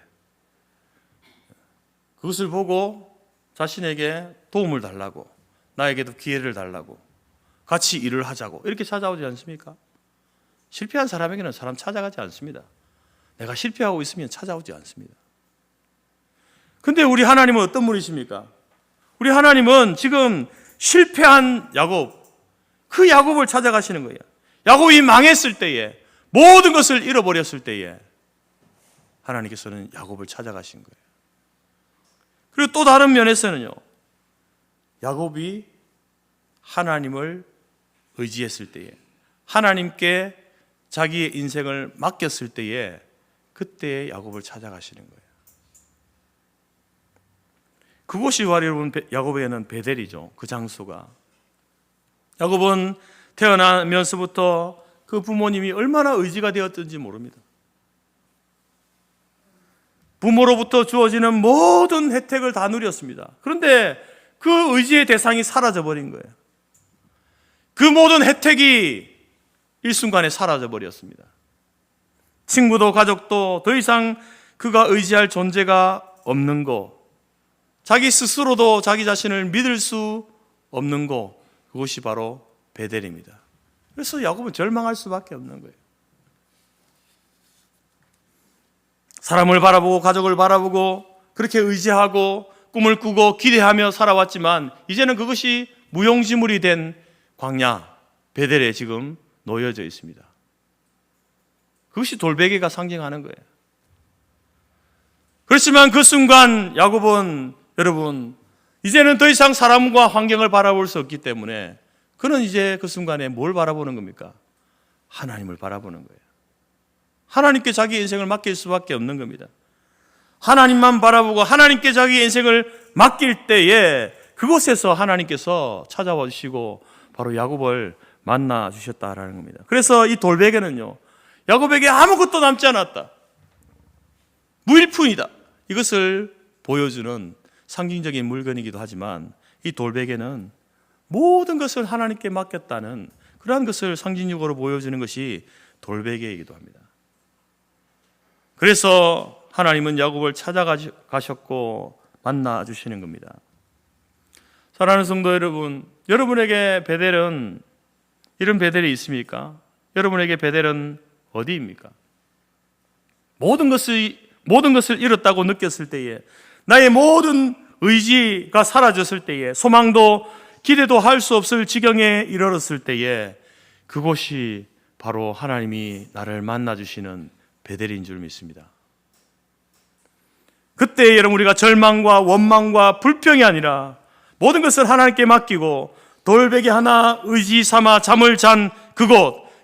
그것을 보고 자신에게 도움을 달라고, 나에게도 기회를 달라고, 같이 일을 하자고 이렇게 찾아오지 않습니까? 실패한 사람에게는 사람 찾아가지 않습니다. 내가 실패하고 있으면 찾아오지 않습니다. 근데 우리 하나님은 어떤 분이십니까? 우리 하나님은 지금 실패한 야곱, 그 야곱을 찾아가시는 거예요. 야곱이 망했을 때에, 모든 것을 잃어버렸을 때에 하나님께서는 야곱을 찾아가신 거예요. 그리고 또 다른 면에서는요, 야곱이 하나님을 의지했을 때에, 하나님께 자기의 인생을 맡겼을 때에, 그때 야곱을 찾아가시는 거예요. 그곳이 바로 여러분, 야곱에게는 베델이죠. 그 장소가. 야곱은 태어나면서부터 그 부모님이 얼마나 의지가 되었던지 모릅니다. 부모로부터 주어지는 모든 혜택을 다 누렸습니다. 그런데 그 의지의 대상이 사라져버린 거예요. 그 모든 혜택이 일순간에 사라져버렸습니다. 친구도 가족도 더 이상 그가 의지할 존재가 없는 것, 자기 스스로도 자기 자신을 믿을 수 없는 것, 그것이 바로 베델입니다. 그래서 야곱은 절망할 수밖에 없는 거예요. 사람을 바라보고 가족을 바라보고 그렇게 의지하고 꿈을 꾸고 기대하며 살아왔지만 이제는 그것이 무용지물이 된 광야 베델에 지금 놓여져 있습니다. 그것이 돌베개가 상징하는 거예요. 그렇지만 그 순간 야곱은, 여러분, 이제는 더 이상 사람과 환경을 바라볼 수 없기 때문에 그는 이제 그 순간에 뭘 바라보는 겁니까? 하나님을 바라보는 거예요. 하나님께 자기 인생을 맡길 수밖에 없는 겁니다. 하나님만 바라보고 하나님께 자기 인생을 맡길 때에 그곳에서 하나님께서 찾아와 주시고 바로 야곱을 만나 주셨다라는 겁니다. 그래서 이 돌베개는요, 야곱에게 아무것도 남지 않았다, 무일푼이다, 이것을 보여주는 상징적인 물건이기도 하지만 이 돌베개는 모든 것을 하나님께 맡겼다는 그러한 것을 상징적으로 보여주는 것이 돌베개이기도 합니다. 그래서 하나님은 야곱을 찾아가셨고 만나 주시는 겁니다. 사랑하는 성도 여러분, 여러분에게 베델은 이런 베델이 있습니까? 여러분에게 베델은 어디입니까? 모든 것을 잃었다고 느꼈을 때에, 나의 모든 의지가 사라졌을 때에, 소망도 기대도 할 수 없을 지경에 이르렀을 때에, 그곳이 바로 하나님이 나를 만나주시는 베델인 줄 믿습니다. 그때 여러분, 우리가 절망과 원망과 불평이 아니라 모든 것을 하나님께 맡기고 돌베개 하나 의지 삼아 잠을 잔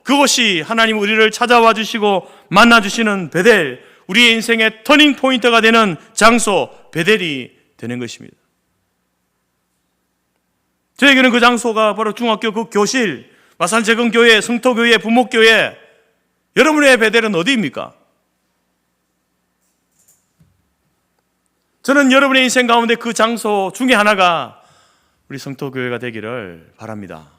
그곳이 하나님 우리를 찾아와 주시고 만나 주시는 베델, 우리의 인생의 터닝 포인트가 되는 장소, 베델이 되는 것입니다. 저에게는 그 장소가 바로 중학교 그 교실, 마산재건교회, 성토교회, 부목교회. 여러분의 베델은 어디입니까? 저는 여러분의 인생 가운데 그 장소 중에 하나가 우리 성토교회가 되기를 바랍니다.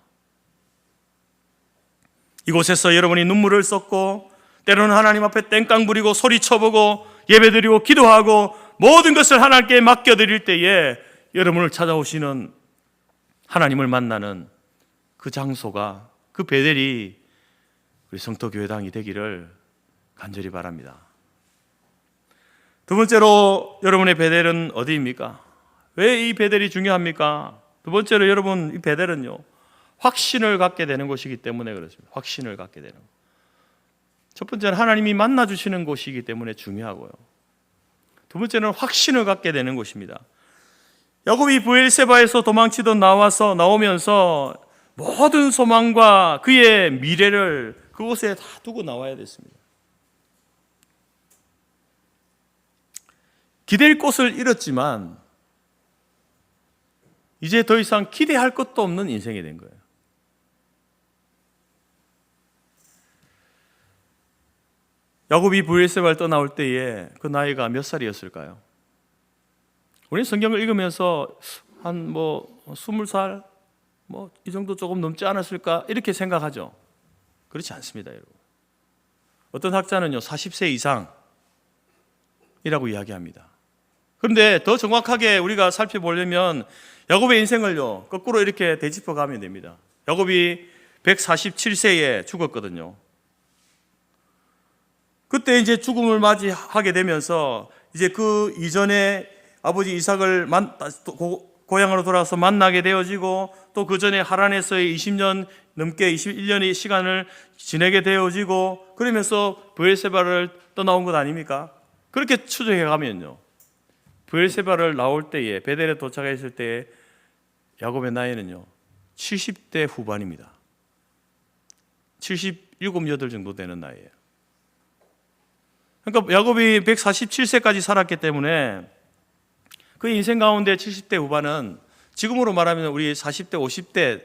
이곳에서 여러분이 눈물을 쏟고, 때로는 하나님 앞에 땡깡 부리고 소리쳐보고 예배드리고 기도하고 모든 것을 하나님께 맡겨드릴 때에 여러분을 찾아오시는 하나님을 만나는 그 장소가, 그 베델이 우리 성토교회당이 되기를 간절히 바랍니다. 두 번째로 여러분의 베델은 어디입니까? 왜 이 베델이 중요합니까? 두 번째로 여러분, 이 베델은요, 확신을 갖게 되는 곳이기 때문에 그렇습니다. 확신을 갖게 되는 것. 첫 번째는 하나님이 만나주시는 곳이기 때문에 중요하고요. 두 번째는 확신을 갖게 되는 곳입니다. 야곱이 브엘세바에서 도망치던 나오면서 모든 소망과 그의 미래를 그곳에 다 두고 나와야 됐습니다. 기댈 곳을 잃었지만 이제 더 이상 기대할 것도 없는 인생이 된 거예요. 야곱이 브엘세바를 떠나올 때에 그 나이가 몇 살이었을까요? 우리는 성경을 읽으면서 한 20살 이 정도 조금 넘지 않았을까 이렇게 생각하죠. 그렇지 않습니다, 여러분. 어떤 학자는요 40세 이상이라고 이야기합니다. 그런데 더 정확하게 우리가 살펴보려면 야곱의 인생을요 거꾸로 이렇게 되짚어 가면 됩니다. 야곱이 147세에 죽었거든요. 그때 이제 죽음을 맞이하게 되면서 이제 그 이전에 아버지 이삭을 고향으로 돌아와서 만나게 되어지고, 또 그 전에 하란에서의 20년 넘게 21년의 시간을 지내게 되어지고, 그러면서 브엘세바를 떠나온 것 아닙니까? 그렇게 추정해 가면요, 브엘세바를 나올 때에, 베델에 도착했을 때에 야곱의 나이는요 70대 후반입니다. 77, 8 정도 되는 나이예요. 그러니까 야곱이 147세까지 살았기 때문에 그 인생 가운데 70대 후반은 지금으로 말하면 우리 40대, 50대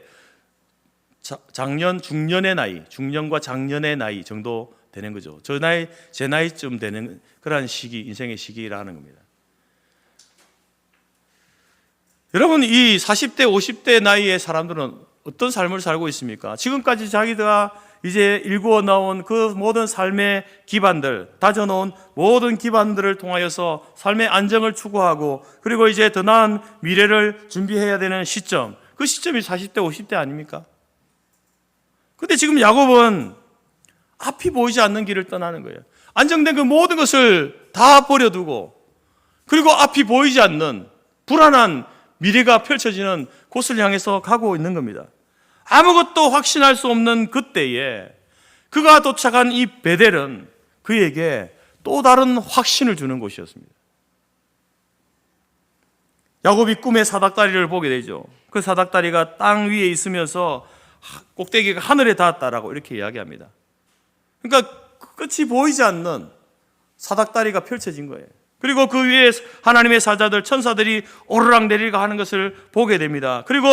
중년의 나이, 중년과 장년의 나이 정도 되는 거죠. 제 나이쯤 되는 그러한 시기, 인생의 시기라는 겁니다. 여러분, 이 40대, 50대 나이의 사람들은 어떤 삶을 살고 있습니까? 지금까지 자기가 이제 일구어 나온 그 모든 삶의 기반들, 다져놓은 모든 기반들을 통하여서 삶의 안정을 추구하고, 그리고 이제 더 나은 미래를 준비해야 되는 시점, 그 시점이 40대, 50대 아닙니까? 근데 지금 야곱은 앞이 보이지 않는 길을 떠나는 거예요. 안정된 그 모든 것을 다 버려두고, 그리고 앞이 보이지 않는 불안한 미래가 펼쳐지는 곳을 향해서 가고 있는 겁니다. 아무것도 확신할 수 없는 그때에 그가 도착한 이 베델은 그에게 또 다른 확신을 주는 곳이었습니다. 야곱이 꿈에 사닥다리를 보게 되죠. 그 사닥다리가 땅 위에 있으면서 꼭대기가 하늘에 닿았다라고 이렇게 이야기합니다. 그러니까 끝이 보이지 않는 사닥다리가 펼쳐진 거예요. 그리고 그 위에 하나님의 사자들, 천사들이 오르락내리락 하는 것을 보게 됩니다. 그리고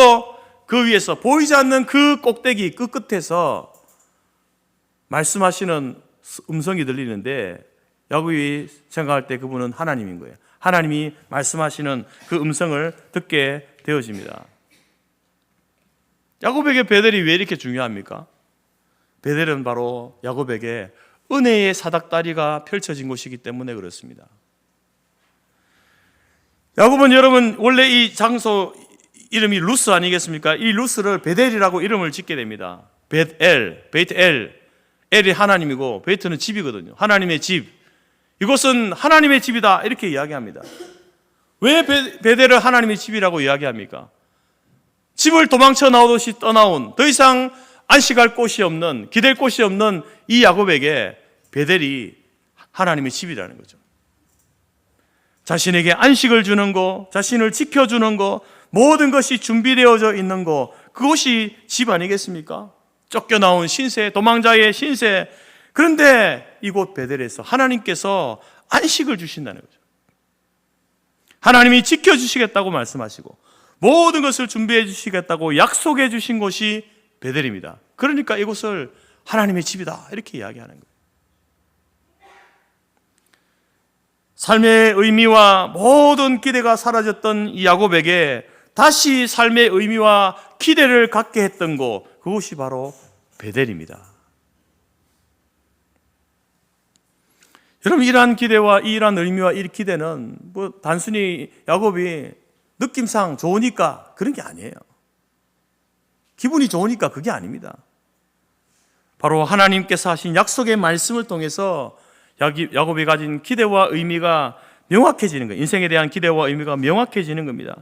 그 위에서 보이지 않는 그 꼭대기, 그 끝에서 말씀하시는 음성이 들리는데, 야곱이 생각할 때 그분은 하나님인 거예요. 하나님이 말씀하시는 그 음성을 듣게 되어집니다. 야곱에게 베델이 왜 이렇게 중요합니까? 베델은 바로 야곱에게 은혜의 사닥다리가 펼쳐진 곳이기 때문에 그렇습니다. 야곱은 여러분 원래 이 장소 이름이 루스 아니겠습니까? 이 루스를 베델이라고 이름을 짓게 됩니다. 베트엘. 엘이 하나님이고 베트는 집이거든요. 하나님의 집. 이곳은 하나님의 집이다 이렇게 이야기합니다. 왜 베델을 하나님의 집이라고 이야기합니까? 집을 도망쳐 나오듯이 떠나온 더 이상 안식할 곳이 없는, 기댈 곳이 없는 이 야곱에게 베델이 하나님의 집이라는 거죠. 자신에게 안식을 주는 거, 자신을 지켜주는 거, 모든 것이 준비되어져 있는 거, 그것이 집 아니겠습니까? 쫓겨나온 신세, 도망자의 신세. 그런데 이곳 베델에서 하나님께서 안식을 주신다는 거죠. 하나님이 지켜주시겠다고 말씀하시고 모든 것을 준비해 주시겠다고 약속해 주신 곳이 베델입니다. 그러니까 이곳을 하나님의 집이다 이렇게 이야기하는 거예요. 삶의 의미와 모든 기대가 사라졌던 이 야곱에게 다시 삶의 의미와 기대를 갖게 했던 곳, 그것이 바로 베델입니다. 여러분, 이러한 기대와 이러한 의미와 이 기대는 뭐 단순히 야곱이 느낌상 좋으니까 그런 게 아니에요. 기분이 좋으니까 그게 아닙니다. 바로 하나님께서 하신 약속의 말씀을 통해서 야곱이 가진 기대와 의미가 명확해지는 거예요. 인생에 대한 기대와 의미가 명확해지는 겁니다.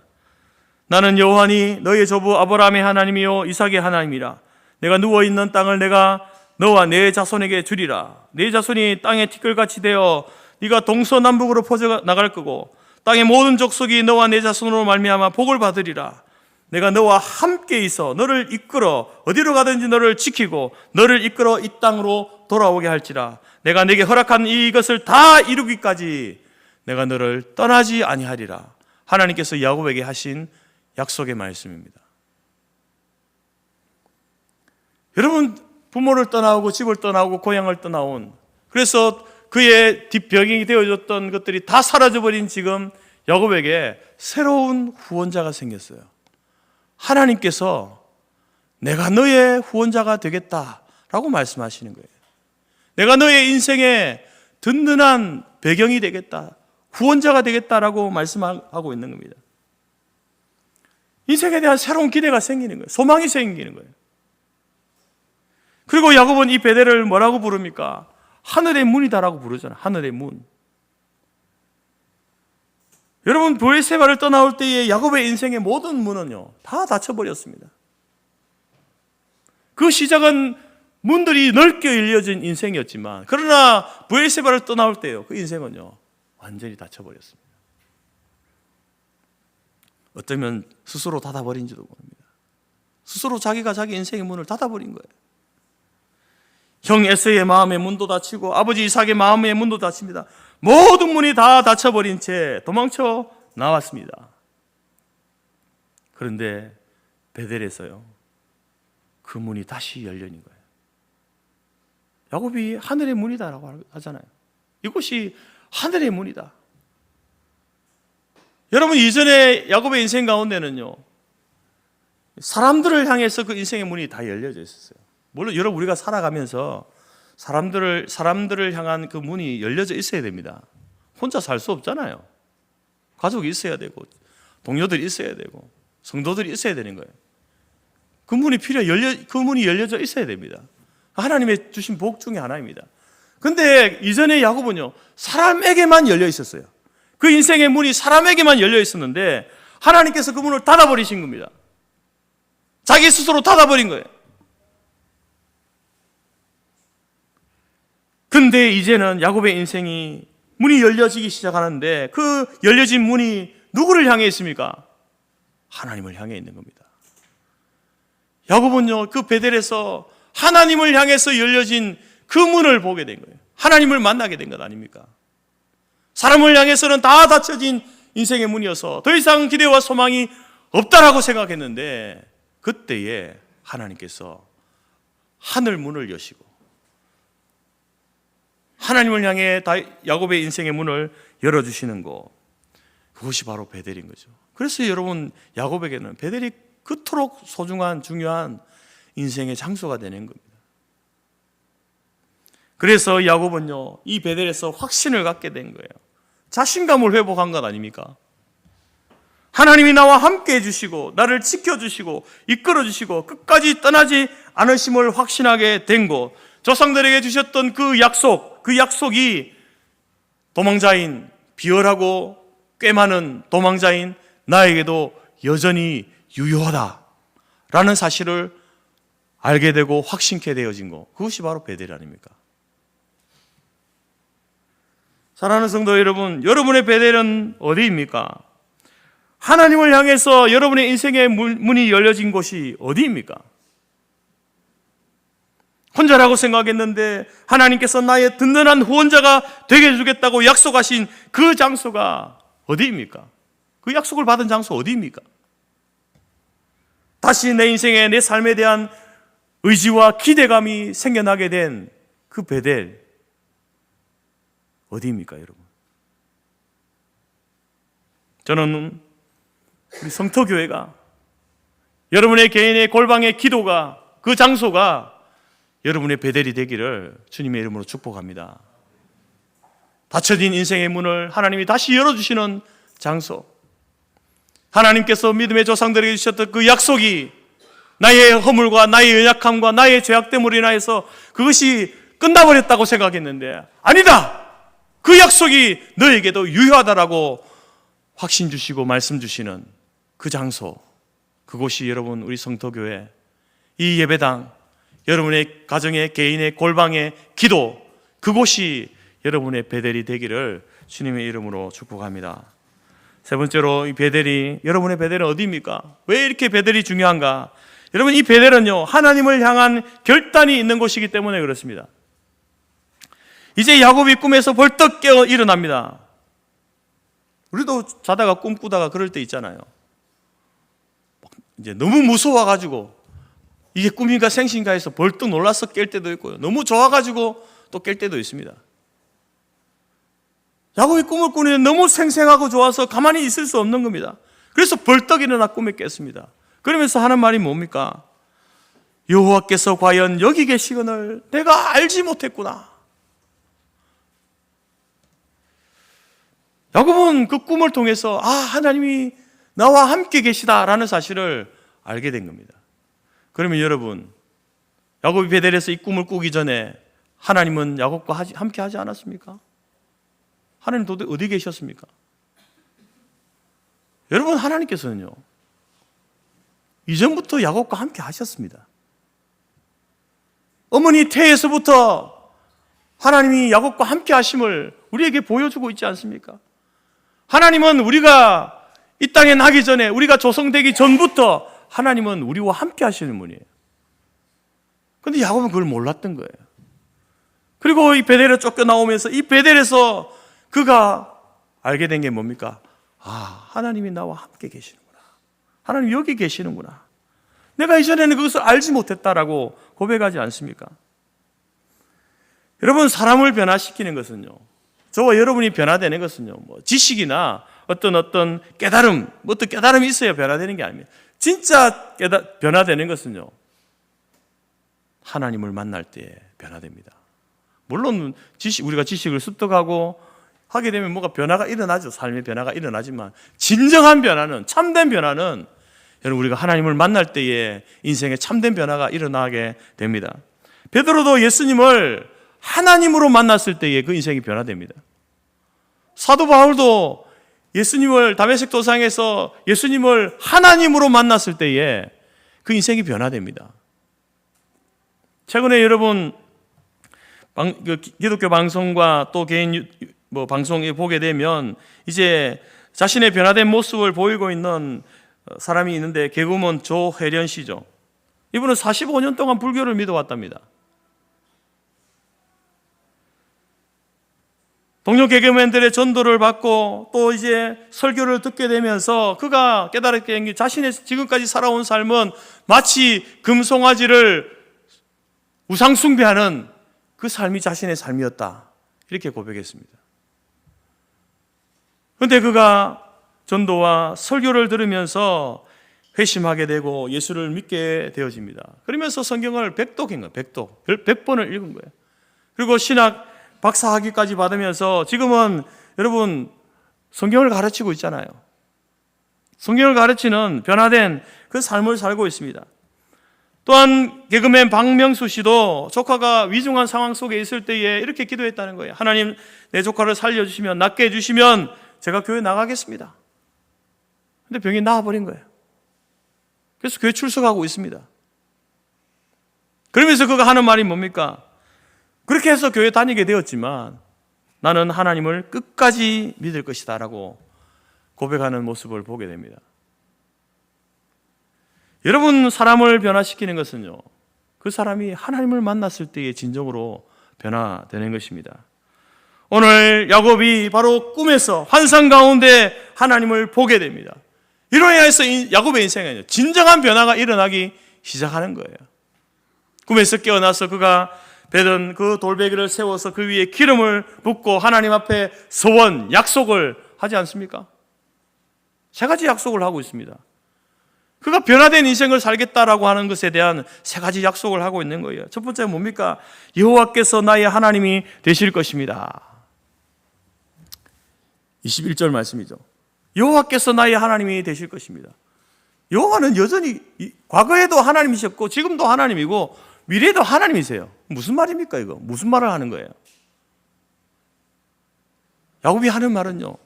나는 여호와니 너의 조부 아브라함의 하나님이요 이삭의 하나님이라. 내가 누워있는 땅을 내가 너와 내 자손에게 주리라. 내 자손이 땅의 티끌같이 되어 네가 동서남북으로 퍼져나갈 거고 땅의 모든 족속이 너와 내 자손으로 말미암아 복을 받으리라. 내가 너와 함께 있어 너를 이끌어 어디로 가든지 너를 지키고 너를 이끌어 이 땅으로 돌아오게 할지라. 내가 네게 허락한 이것을 다 이루기까지 내가 너를 떠나지 아니하리라. 하나님께서 야곱에게 하신 약속의 말씀입니다. 여러분, 부모를 떠나오고 집을 떠나오고 고향을 떠나온, 그래서 그의 뒷병이 되어졌던 것들이 다 사라져버린 지금 야곱에게 새로운 후원자가 생겼어요. 하나님께서 내가 너의 후원자가 되겠다라고 말씀하시는 거예요. 내가 너의 인생에 든든한 배경이 되겠다, 후원자가 되겠다라고 말씀하고 있는 겁니다. 인생에 대한 새로운 기대가 생기는 거예요. 소망이 생기는 거예요. 그리고 야곱은 이 베델을 뭐라고 부릅니까? 하늘의 문이다라고 부르잖아요. 하늘의 문. 여러분, 브엘세바를 떠나올 때에 야곱의 인생의 모든 문은요 다 닫혀버렸습니다. 그 시작은 문들이 넓게 열려진 인생이었지만, 그러나 브엘세바를 떠나올 때요 그 인생은요 완전히 닫혀버렸습니다. 어쩌면 스스로 닫아버린지도 모릅니다. 스스로 자기가 자기 인생의 문을 닫아버린 거예요. 형 에서의 마음의 문도 닫히고 아버지 이삭의 마음의 문도 닫힙니다. 모든 문이 다 닫혀버린 채 도망쳐 나왔습니다. 그런데 베델에서요 그 문이 다시 열리는 거예요. 야곱이 하늘의 문이다라고 하잖아요. 이곳이 하늘의 문이다. 여러분, 이전에 야곱의 인생 가운데는요 사람들을 향해서 그 인생의 문이 다 열려져 있었어요. 물론 여러분, 우리가 살아가면서 사람들을 향한 그 문이 열려져 있어야 됩니다. 혼자 살 수 없잖아요. 가족이 있어야 되고 동료들이 있어야 되고 성도들이 있어야 되는 거예요. 그 문이 열려져 있어야 됩니다. 하나님의 주신 복 중에 하나입니다. 근데 이전에 야곱은요 사람에게만 열려 있었어요. 그 인생의 문이 사람에게만 열려 있었는데 하나님께서 그 문을 닫아버리신 겁니다. 자기 스스로 닫아버린 거예요. 근데 이제는 야곱의 인생이 문이 열려지기 시작하는데 그 열려진 문이 누구를 향해 있습니까? 하나님을 향해 있는 겁니다. 야곱은요 그 베델에서 하나님을 향해서 열려진 그 문을 보게 된 거예요. 하나님을 만나게 된 것 아닙니까? 사람을 향해서는 다 닫혀진 인생의 문이어서 더 이상 기대와 소망이 없다라고 생각했는데 그때에 하나님께서 하늘 문을 여시고 하나님을 향해 야곱의 인생의 문을 열어주시는 것, 그것이 바로 베델인 거죠. 그래서 여러분, 야곱에게는 베델이 그토록 소중한 중요한 인생의 장소가 되는 겁니다. 그래서 야곱은요 이 베델에서 확신을 갖게 된 거예요. 자신감을 회복한 것 아닙니까? 하나님이 나와 함께 해주시고 나를 지켜주시고 이끌어주시고 끝까지 떠나지 않으심을 확신하게 된 것, 조상들에게 주셨던 그 약속이 도망자인, 비열하고 꽤 많은 도망자인 나에게도 여전히 유효하다라는 사실을 알게 되고 확신케 되어진 것, 그것이 바로 베델 아닙니까? 사랑하는 성도 여러분, 여러분의 베델은 어디입니까? 하나님을 향해서 여러분의 인생의 문이 열려진 곳이 어디입니까? 혼자라고 생각했는데 하나님께서 나의 든든한 후원자가 되게 해주겠다고 약속하신 그 장소가 어디입니까? 그 약속을 받은 장소 어디입니까? 다시 내 인생에, 내 삶에 대한 의지와 기대감이 생겨나게 된 그 베델 어디입니까, 여러분? 저는 우리 성터교회가, 여러분의 개인의 골방의 기도가, 그 장소가 여러분의 베델이 되기를 주님의 이름으로 축복합니다. 닫혀진 인생의 문을 하나님이 다시 열어주시는 장소, 하나님께서 믿음의 조상들에게 주셨던 그 약속이 나의 허물과 나의 연약함과 나의 죄악됨으로 인하여서 그것이 끝나버렸다고 생각했는데 아니다! 그 약속이 너에게도 유효하다라고 확신 주시고 말씀 주시는 그 장소, 그곳이 여러분 우리 성도교회, 이 예배당, 여러분의 가정의 개인의 골방의 기도, 그곳이 여러분의 베델이 되기를 주님의 이름으로 축복합니다. 세 번째로, 이 베델이, 여러분의 베델은 어디입니까? 왜 이렇게 베델이 중요한가? 여러분, 이 베델은요, 하나님을 향한 결단이 있는 곳이기 때문에 그렇습니다. 이제 야곱이 꿈에서 벌떡 깨어 일어납니다. 우리도 자다가 꿈꾸다가 그럴 때 있잖아요. 이제 너무 무서워가지고 이게 꿈인가 생신가 해서 벌떡 놀라서 깰 때도 있고요. 너무 좋아가지고 또 깰 때도 있습니다. 야곱이 꿈을 꾸는데 너무 생생하고 좋아서 가만히 있을 수 없는 겁니다. 그래서 벌떡 일어나 꿈에 깼습니다. 그러면서 하는 말이 뭡니까? 여호와께서 과연 여기 계시거늘 내가 알지 못했구나. 야곱은 그 꿈을 통해서 하나님이 나와 함께 계시다라는 사실을 알게 된 겁니다. 그러면 여러분, 야곱이 베델에서 이 꿈을 꾸기 전에 하나님은 야곱과 함께 하지 않았습니까? 하나님 도대체 어디 계셨습니까? 여러분, 하나님께서는요, 이전부터 야곱과 함께 하셨습니다. 어머니 태에서부터 하나님이 야곱과 함께 하심을 우리에게 보여주고 있지 않습니까? 하나님은 우리가 이 땅에 나기 전에, 우리가 조성되기 전부터 하나님은 우리와 함께 하시는 분이에요. 그런데 야곱은 그걸 몰랐던 거예요. 그리고 이 베델에 쫓겨나오면서 이 베델에서 그가 알게 된 게 뭡니까? 하나님이 나와 함께 계시는구나. 하나님 여기 계시는구나. 내가 이전에는 그것을 알지 못했다라고 고백하지 않습니까? 여러분, 사람을 변화시키는 것은요, 저와 여러분이 변화되는 것은요, 지식이나 어떤 깨달음, 어떤 깨달음이 있어야 변화되는 게 아닙니다. 진짜 변화되는 것은요, 하나님을 만날 때 변화됩니다. 물론 우리가 지식을 습득하고 하게 되면 뭐가 변화가 일어나죠. 삶의 변화가 일어나지만 진정한 변화는, 참된 변화는 여러분 우리가 하나님을 만날 때에 인생에 참된 변화가 일어나게 됩니다. 베드로도 예수님을 하나님으로 만났을 때에 그 인생이 변화됩니다. 사도 바울도 예수님을 다메섹 도상에서 예수님을 하나님으로 만났을 때에 그 인생이 변화됩니다. 최근에 여러분 기독교 방송과 또 개인 방송에 보게 되면 이제 자신의 변화된 모습을 보이고 있는 사람이 있는데 개그우먼 조혜련 씨죠. 이분은 45년 동안 불교를 믿어왔답니다. 동료 개그맨들의 전도를 받고 또 이제 설교를 듣게 되면서 그가 깨달았게 된 게 자신의 지금까지 살아온 삶은 마치 금송아지를 우상 숭배하는 그 삶이 자신의 삶이었다, 이렇게 고백했습니다. 그런데 그가 전도와 설교를 들으면서 회심하게 되고 예수를 믿게 되어집니다. 그러면서 성경을 100독인 거예요. 100번을 읽은 거예요. 그리고 신학 박사학위까지 받으면서 지금은 여러분 성경을 가르치고 있잖아요. 성경을 가르치는 변화된 그 삶을 살고 있습니다. 또한 개그맨 박명수 씨도 조카가 위중한 상황 속에 있을 때에 이렇게 기도했다는 거예요. 하나님, 내 조카를 살려주시면, 낫게 해주시면 제가 교회 나가겠습니다. 근데 병이 나아버린 거예요. 그래서 교회 출석하고 있습니다. 그러면서 그가 하는 말이 뭡니까? 그렇게 해서 교회 다니게 되었지만 나는 하나님을 끝까지 믿을 것이다 라고 고백하는 모습을 보게 됩니다. 여러분, 사람을 변화시키는 것은요, 그 사람이 하나님을 만났을 때의 진정으로 변화되는 것입니다. 오늘 야곱이 바로 꿈에서 환상 가운데 하나님을 보게 됩니다. 이로 인해서 야곱의 인생에는 진정한 변화가 일어나기 시작하는 거예요. 꿈에서 깨어나서 그가 베던 그 돌베개를 세워서 그 위에 기름을 붓고 하나님 앞에 소원, 약속을 하지 않습니까? 세 가지 약속을 하고 있습니다. 그가 변화된 인생을 살겠다라고 하는 것에 대한 세 가지 약속을 하고 있는 거예요. 첫 번째는 뭡니까? 여호와께서 나의 하나님이 되실 것입니다. 21절 말씀이죠. 여호와께서 나의 하나님이 되실 것입니다. 여호와는 여전히 과거에도 하나님이셨고 지금도 하나님이고 미래에도 하나님이세요. 무슨 말입니까 이거? 무슨 말을 하는 거예요? 야곱이 하는 말은요,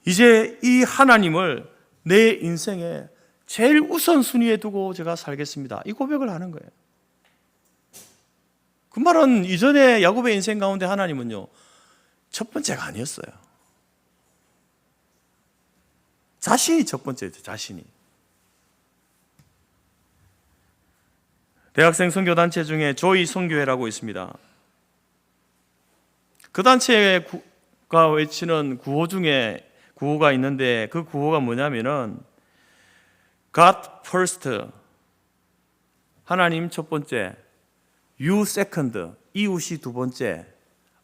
이제 이 하나님을 내 인생에 제일 우선순위에 두고 제가 살겠습니다. 이 고백을 하는 거예요. 그 말은 이전에 야곱의 인생 가운데 하나님은요, 첫 번째가 아니었어요. 자신이 첫 번째죠, 자신이. 대학생 선교단체 중에 조이 선교회라고 있습니다. 그 단체가 외치는 구호 중에 구호가 있는데 그 구호가 뭐냐면은 God first, 하나님 첫 번째, You second, 이웃이 두 번째,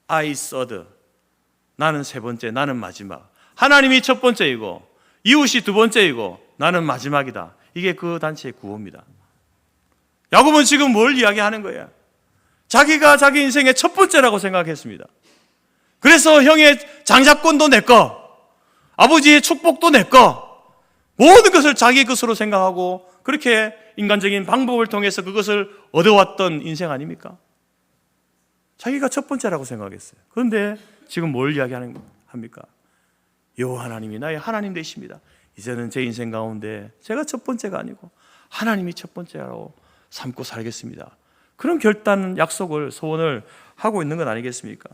I third, 나는 세 번째, 나는 마지막. 하나님이 첫 번째이고 이웃이 두 번째이고 나는 마지막이다. 이게 그 단체의 구호입니다. 야곱은 지금 뭘 이야기하는 거예요? 자기가 자기 인생의 첫 번째라고 생각했습니다. 그래서 형의 장자권도 내 거, 아버지의 축복도 내 거, 모든 것을 자기 것으로 생각하고 그렇게 인간적인 방법을 통해서 그것을 얻어왔던 인생 아닙니까? 자기가 첫 번째라고 생각했어요. 그런데 지금 뭘 이야기하는 합니까? 여호와 하나님이 나의 하나님 되십니다. 이제는 제 인생 가운데 제가 첫 번째가 아니고 하나님이 첫 번째라고 삼고 살겠습니다. 그런 결단, 약속을, 소원을 하고 있는 건 아니겠습니까?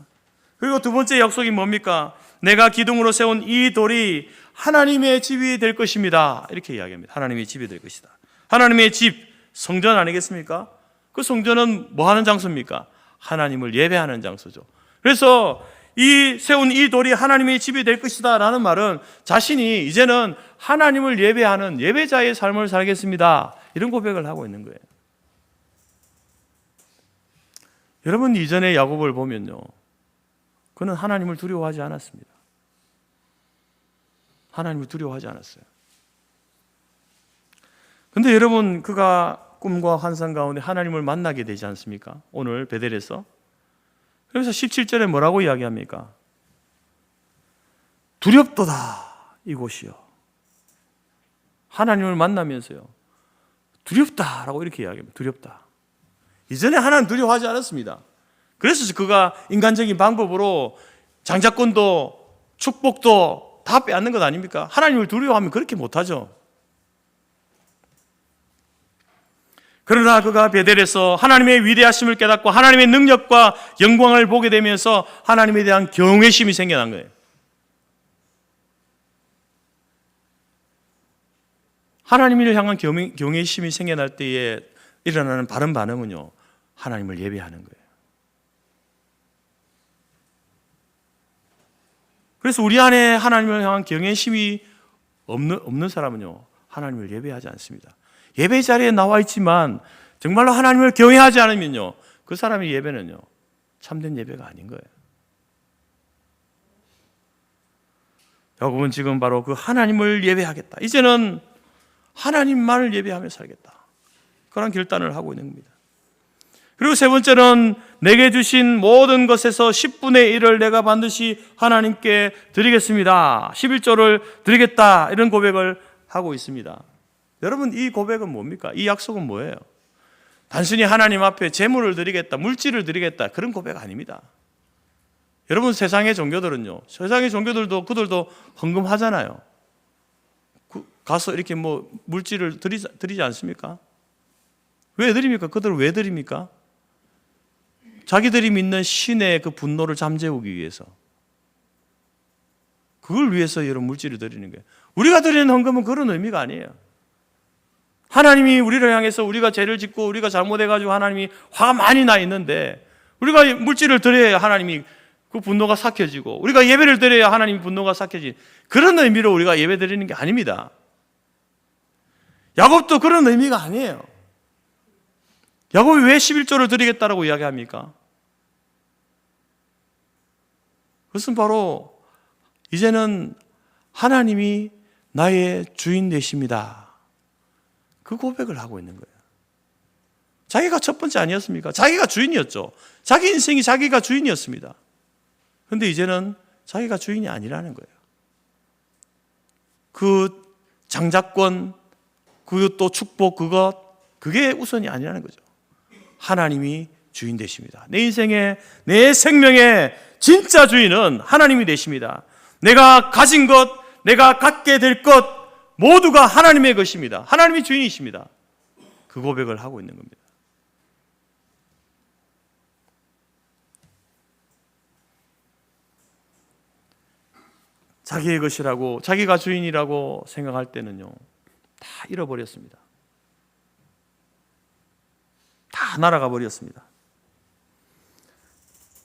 그리고 두 번째 약속이 뭡니까? 내가 기둥으로 세운 이 돌이 하나님의 집이 될 것입니다. 이렇게 이야기합니다. 하나님의 집이 될 것이다. 하나님의 집, 성전 아니겠습니까? 그 성전은 뭐 하는 장소입니까? 하나님을 예배하는 장소죠. 그래서 이 세운 이 돌이 하나님의 집이 될 것이다 라는 말은 자신이 이제는 하나님을 예배하는 예배자의 삶을 살겠습니다, 이런 고백을 하고 있는 거예요. 여러분, 이전에 야곱을 보면요, 그는 하나님을 두려워하지 않았습니다. 하나님을 두려워하지 않았어요. 근데 여러분, 그가 꿈과 환상 가운데 하나님을 만나게 되지 않습니까? 오늘 베델에서. 그래서 17절에 뭐라고 이야기합니까? 두렵도다 이곳이요. 하나님을 만나면서요, 두렵다라고 이렇게 이야기합니다. 두렵다. 이전에 하나님 두려워하지 않았습니다. 그래서 그가 인간적인 방법으로 장자권도 축복도 다 빼앗는 것 아닙니까? 하나님을 두려워하면 그렇게 못하죠. 그러나 그가 베델에서 하나님의 위대하심을 깨닫고 하나님의 능력과 영광을 보게 되면서 하나님에 대한 경외심이 생겨난 거예요. 하나님을 향한 경외심이 생겨날 때에 일어나는 바른 반응은요, 하나님을 예배하는 거예요. 그래서 우리 안에 하나님을 향한 경외심이 없는 사람은요, 하나님을 예배하지 않습니다. 예배 자리에 나와 있지만 정말로 하나님을 경외하지 않으면요, 그 사람의 예배는요, 참된 예배가 아닌 거예요. 야곱은 지금 바로 그 하나님을 예배하겠다, 이제는 하나님만을 예배하며 살겠다, 그런 결단을 하고 있는 겁니다. 그리고 세 번째는 내게 주신 모든 것에서 10분의 1을 내가 반드시 하나님께 드리겠습니다. 11조를 드리겠다, 이런 고백을 하고 있습니다. 여러분, 이 고백은 뭡니까? 이 약속은 뭐예요? 단순히 하나님 앞에 재물을 드리겠다, 물질을 드리겠다, 그런 고백 아닙니다. 여러분, 세상의 종교들은요, 세상의 종교들도 그들도 헌금하잖아요. 가서 이렇게 뭐 물질을 드리지 않습니까? 왜 드립니까? 그들은 왜 드립니까? 자기들이 믿는 신의 그 분노를 잠재우기 위해서. 그걸 위해서 여러분 물질을 드리는 거예요. 우리가 드리는 헌금은 그런 의미가 아니에요. 하나님이 우리를 향해서 우리가 죄를 짓고 우리가 잘못해가지고 하나님이 화가 많이 나 있는데 우리가 물질을 드려야 하나님이 그 분노가 삭혀지고 우리가 예배를 드려야 하나님이 분노가 삭혀지는 그런 의미로 우리가 예배 드리는 게 아닙니다. 야곱도 그런 의미가 아니에요. 야곱이 왜 11조를 드리겠다라고 이야기합니까? 그것은 바로 이제는 하나님이 나의 주인 되십니다. 그 고백을 하고 있는 거예요. 자기가 첫 번째 아니었습니까? 자기가 주인이었죠. 자기 인생이 자기가 주인이었습니다. 그런데 이제는 자기가 주인이 아니라는 거예요. 그 장자권, 그 또 축복, 그게 우선이 아니라는 거죠. 하나님이 주인 되십니다. 내 인생의, 내 생명의 진짜 주인은 하나님이 되십니다. 내가 가진 것, 내가 갖게 될 것 모두가 하나님의 것입니다. 하나님이 주인이십니다. 그 고백을 하고 있는 겁니다. 자기의 것이라고, 자기가 주인이라고 생각할 때는요, 다 잃어버렸습니다. 다 날아가 버렸습니다.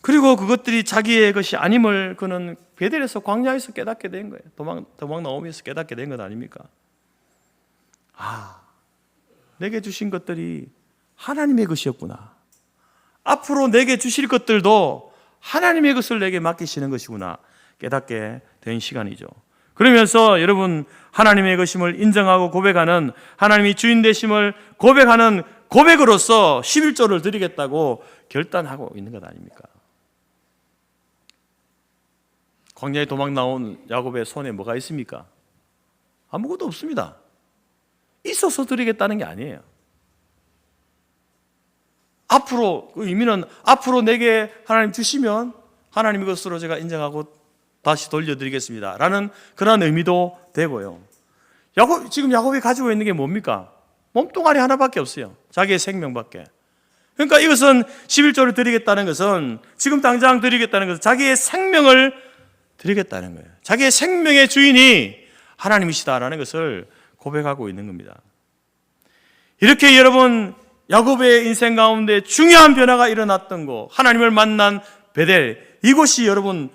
그리고 그것들이 자기의 것이 아님을 그는 베델에서 광야에서 깨닫게 된 거예요. 도망 나오면서 깨닫게 된 것 아닙니까? 아, 내게 주신 것들이 하나님의 것이었구나. 앞으로 내게 주실 것들도 하나님의 것을 내게 맡기시는 것이구나 깨닫게 된 시간이죠. 그러면서 여러분, 하나님의 것임을 인정하고 고백하는, 하나님이 주인 되심을 고백하는 고백으로서 11조를 드리겠다고 결단하고 있는 것 아닙니까? 광야에 도망 나온 야곱의 손에 뭐가 있습니까? 아무것도 없습니다. 있어서 드리겠다는 게 아니에요. 앞으로, 그 의미는 앞으로 내게 하나님 주시면 하나님의 것으로 제가 인정하고 다시 돌려드리겠습니다 라는 그런 의미도 되고요. 지금 야곱이 가지고 있는 게 뭡니까? 몸뚱아리 하나밖에 없어요. 자기의 생명밖에. 그러니까 이것은 11조를 드리겠다는 것은, 지금 당장 드리겠다는 것은 자기의 생명을 드리겠다는 거예요. 자기의 생명의 주인이 하나님이시다라는 것을 고백하고 있는 겁니다. 이렇게 여러분, 야곱의 인생 가운데 중요한 변화가 일어났던 곳, 하나님을 만난 베델, 이곳이 여러분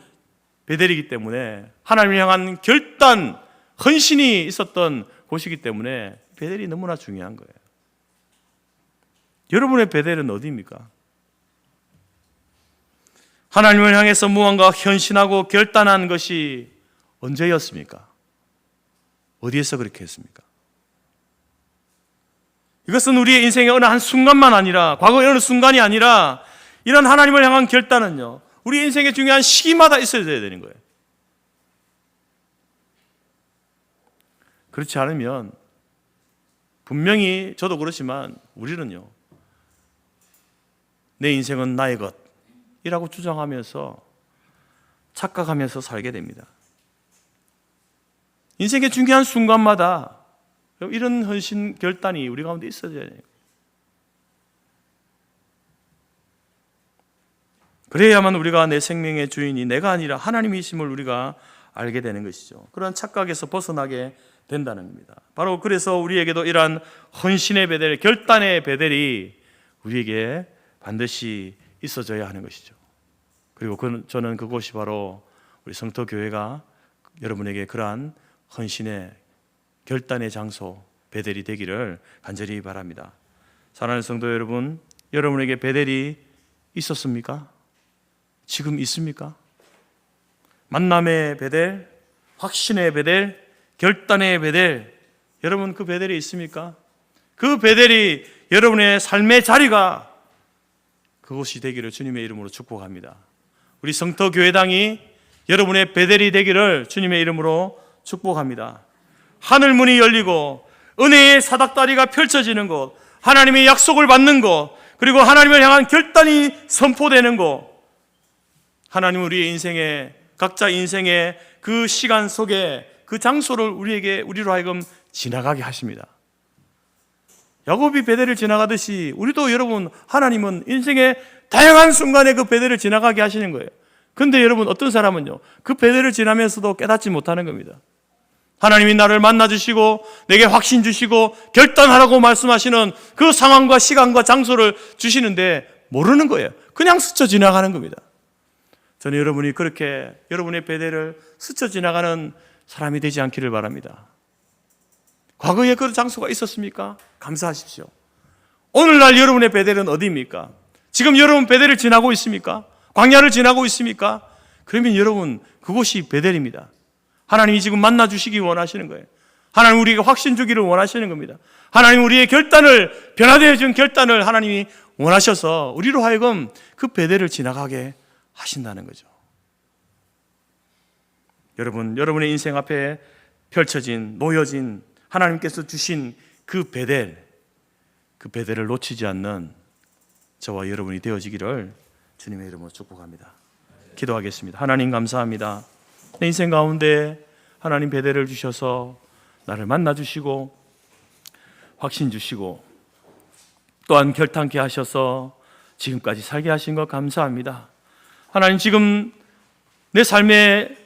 베델이기 때문에 하나님을 향한 결단, 헌신이 있었던 곳이기 때문에 베델이 너무나 중요한 거예요. 여러분의 베델은 어디입니까? 하나님을 향해서 무언가 헌신하고 결단한 것이 언제였습니까? 어디에서 그렇게 했습니까? 이것은 우리의 인생의 어느 한 순간만 아니라, 과거의 어느 순간이 아니라, 이런 하나님을 향한 결단은요, 우리 인생의 중요한 시기마다 있어야 되는 거예요. 그렇지 않으면 분명히 저도 그렇지만 우리는요, 내 인생은 나의 것이라고 주장하면서 착각하면서 살게 됩니다. 인생의 중요한 순간마다 이런 헌신 결단이 우리 가운데 있어야 돼요. 그래야만 우리가 내 생명의 주인이 내가 아니라 하나님이심을 우리가 알게 되는 것이죠. 그런 착각에서 벗어나게 된다는 겁니다. 바로 그래서 우리에게도 이러한 헌신의 베델, 결단의 베델이 우리에게 반드시 있어져야 하는 것이죠. 그리고 저는 그곳이 바로 우리 성토교회가 여러분에게 그러한 헌신의 결단의 장소, 베델이 되기를 간절히 바랍니다. 사랑하는 성도 여러분, 여러분에게 베델이 있었습니까? 지금 있습니까? 만남의 베델, 확신의 베델, 결단의 베델, 여러분 그 베델이 있습니까? 그 베델이 여러분의 삶의 자리가 그곳이 되기를 주님의 이름으로 축복합니다. 우리 성터교회당이 여러분의 베델이 되기를 주님의 이름으로 축복합니다. 하늘문이 열리고 은혜의 사닥다리가 펼쳐지는 곳, 하나님의 약속을 받는 곳, 그리고 하나님을 향한 결단이 선포되는 곳, 하나님 우리의 인생에, 각자 인생의 그 시간 속에 그 장소를 우리로 하여금 지나가게 하십니다. 야곱이 베델을 지나가듯이 우리도 여러분, 하나님은 인생의 다양한 순간에 그 베델을 지나가게 하시는 거예요. 근데 여러분, 어떤 사람은요, 그 베델을 지나면서도 깨닫지 못하는 겁니다. 하나님이 나를 만나주시고 내게 확신 주시고 결단하라고 말씀하시는 그 상황과 시간과 장소를 주시는데 모르는 거예요. 그냥 스쳐 지나가는 겁니다. 저는 여러분이 그렇게 여러분의 베델을 스쳐 지나가는 사람이 되지 않기를 바랍니다. 과거에 그런 장소가 있었습니까? 감사하십시오. 오늘날 여러분의 베델은 어디입니까? 지금 여러분 베델을 지나고 있습니까? 광야를 지나고 있습니까? 그러면 여러분, 그곳이 베델입니다. 하나님이 지금 만나주시기 원하시는 거예요. 하나님 우리에게 확신 주기를 원하시는 겁니다. 하나님 우리의 결단을, 변화되어 준 결단을 하나님이 원하셔서 우리로 하여금 그 베델을 지나가게 하신다는 거죠. 여러분, 여러분의 인생 앞에 펼쳐진, 놓여진 하나님께서 주신 그 베델을 놓치지 않는 저와 여러분이 되어지기를 주님의 이름으로 축복합니다. 기도하겠습니다. 하나님 감사합니다. 내 인생 가운데 하나님 베델을 주셔서 나를 만나주시고 확신 주시고 또한 결단케 하셔서 지금까지 살게 하신 것 감사합니다. 하나님, 지금 내 삶의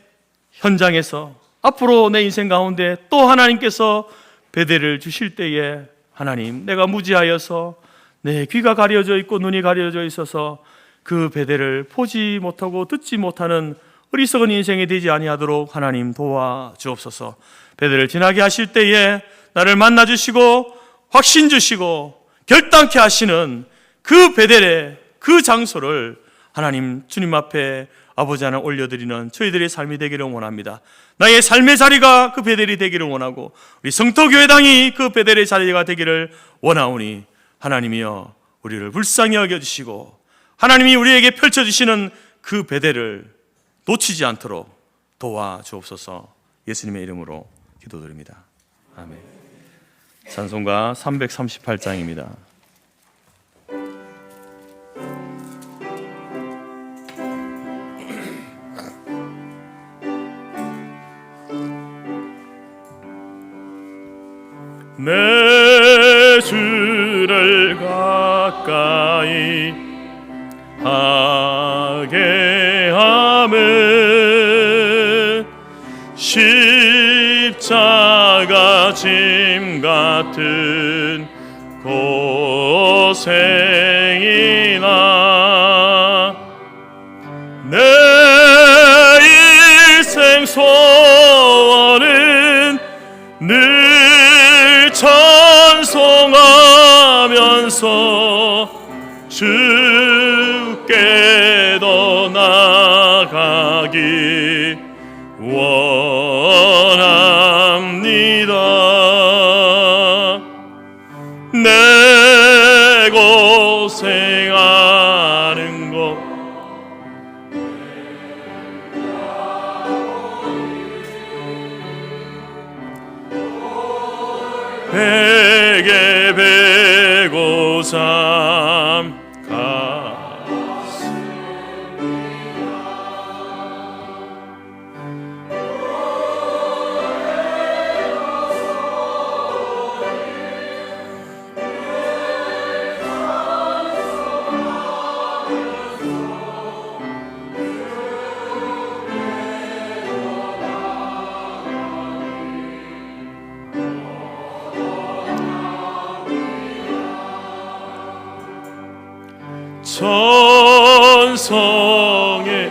현장에서 앞으로 내 인생 가운데 또 하나님께서 베델을 주실 때에 하나님, 내가 무지하여서 내 귀가 가려져 있고 눈이 가려져 있어서 그 베델을 보지 못하고 듣지 못하는 어리석은 인생이 되지 아니하도록 하나님 도와주옵소서. 베델을 지나게 하실 때에 나를 만나주시고 확신 주시고 결단케 하시는 그 베델의 그 장소를 하나님 주님 앞에 아버지 하나 올려드리는 저희들의 삶이 되기를 원합니다. 나의 삶의 자리가 그 베델이 되기를 원하고 우리 성토교회당이 그 베델의 자리가 되기를 원하오니 하나님이여 우리를 불쌍히 여겨주시고 하나님이 우리에게 펼쳐주시는 그 베델을 놓치지 않도록 도와주옵소서. 예수님의 이름으로 기도드립니다. 아멘. 찬송가 338장입니다. 내 주를 가까이 하게 함은 십자가 짐 같은 고생이나 내 일생 소원은 늘 찬송하면서 주께 더 나아가기 원합니다. 내 고생하는 것 베개 베고 삼가 천성의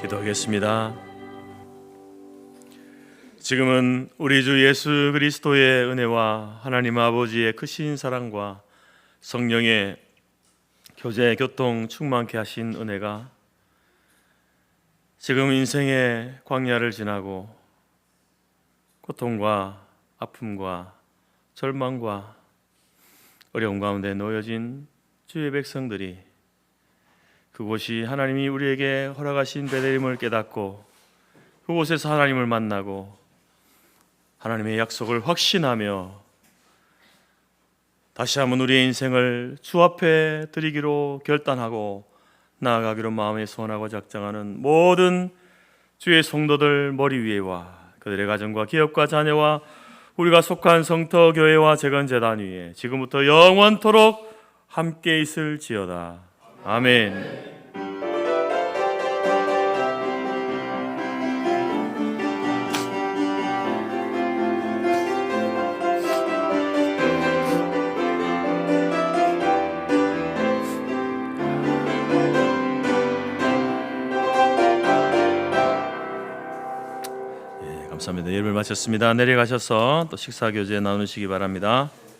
기도하겠습니다. 지금은 우리 주 예수 그리스도의 은혜와 하나님 아버지의 크신 사랑과 성령의 교제 교통 충만케 하신 은혜가 지금 인생의 광야를 지나고 고통과 아픔과 절망과 어려움 가운데 놓여진 주의 백성들이 그곳이 하나님이 우리에게 허락하신 베들레헴을 깨닫고 그곳에서 하나님을 만나고 하나님의 약속을 확신하며 다시 한번 우리의 인생을 주 앞에 드리기로 결단하고 나아가기로 마음에 소원하고 작정하는 모든 주의 성도들 머리 위에와 그들의 가정과 기업과 자녀와 우리가 속한 성터 교회와 재건재단 위에 지금부터 영원토록 함께 있을지어다. 아멘. 감사합니다. 예배를 마쳤습니다. 내려가셔서 또 식사 교제 나누시기 바랍니다.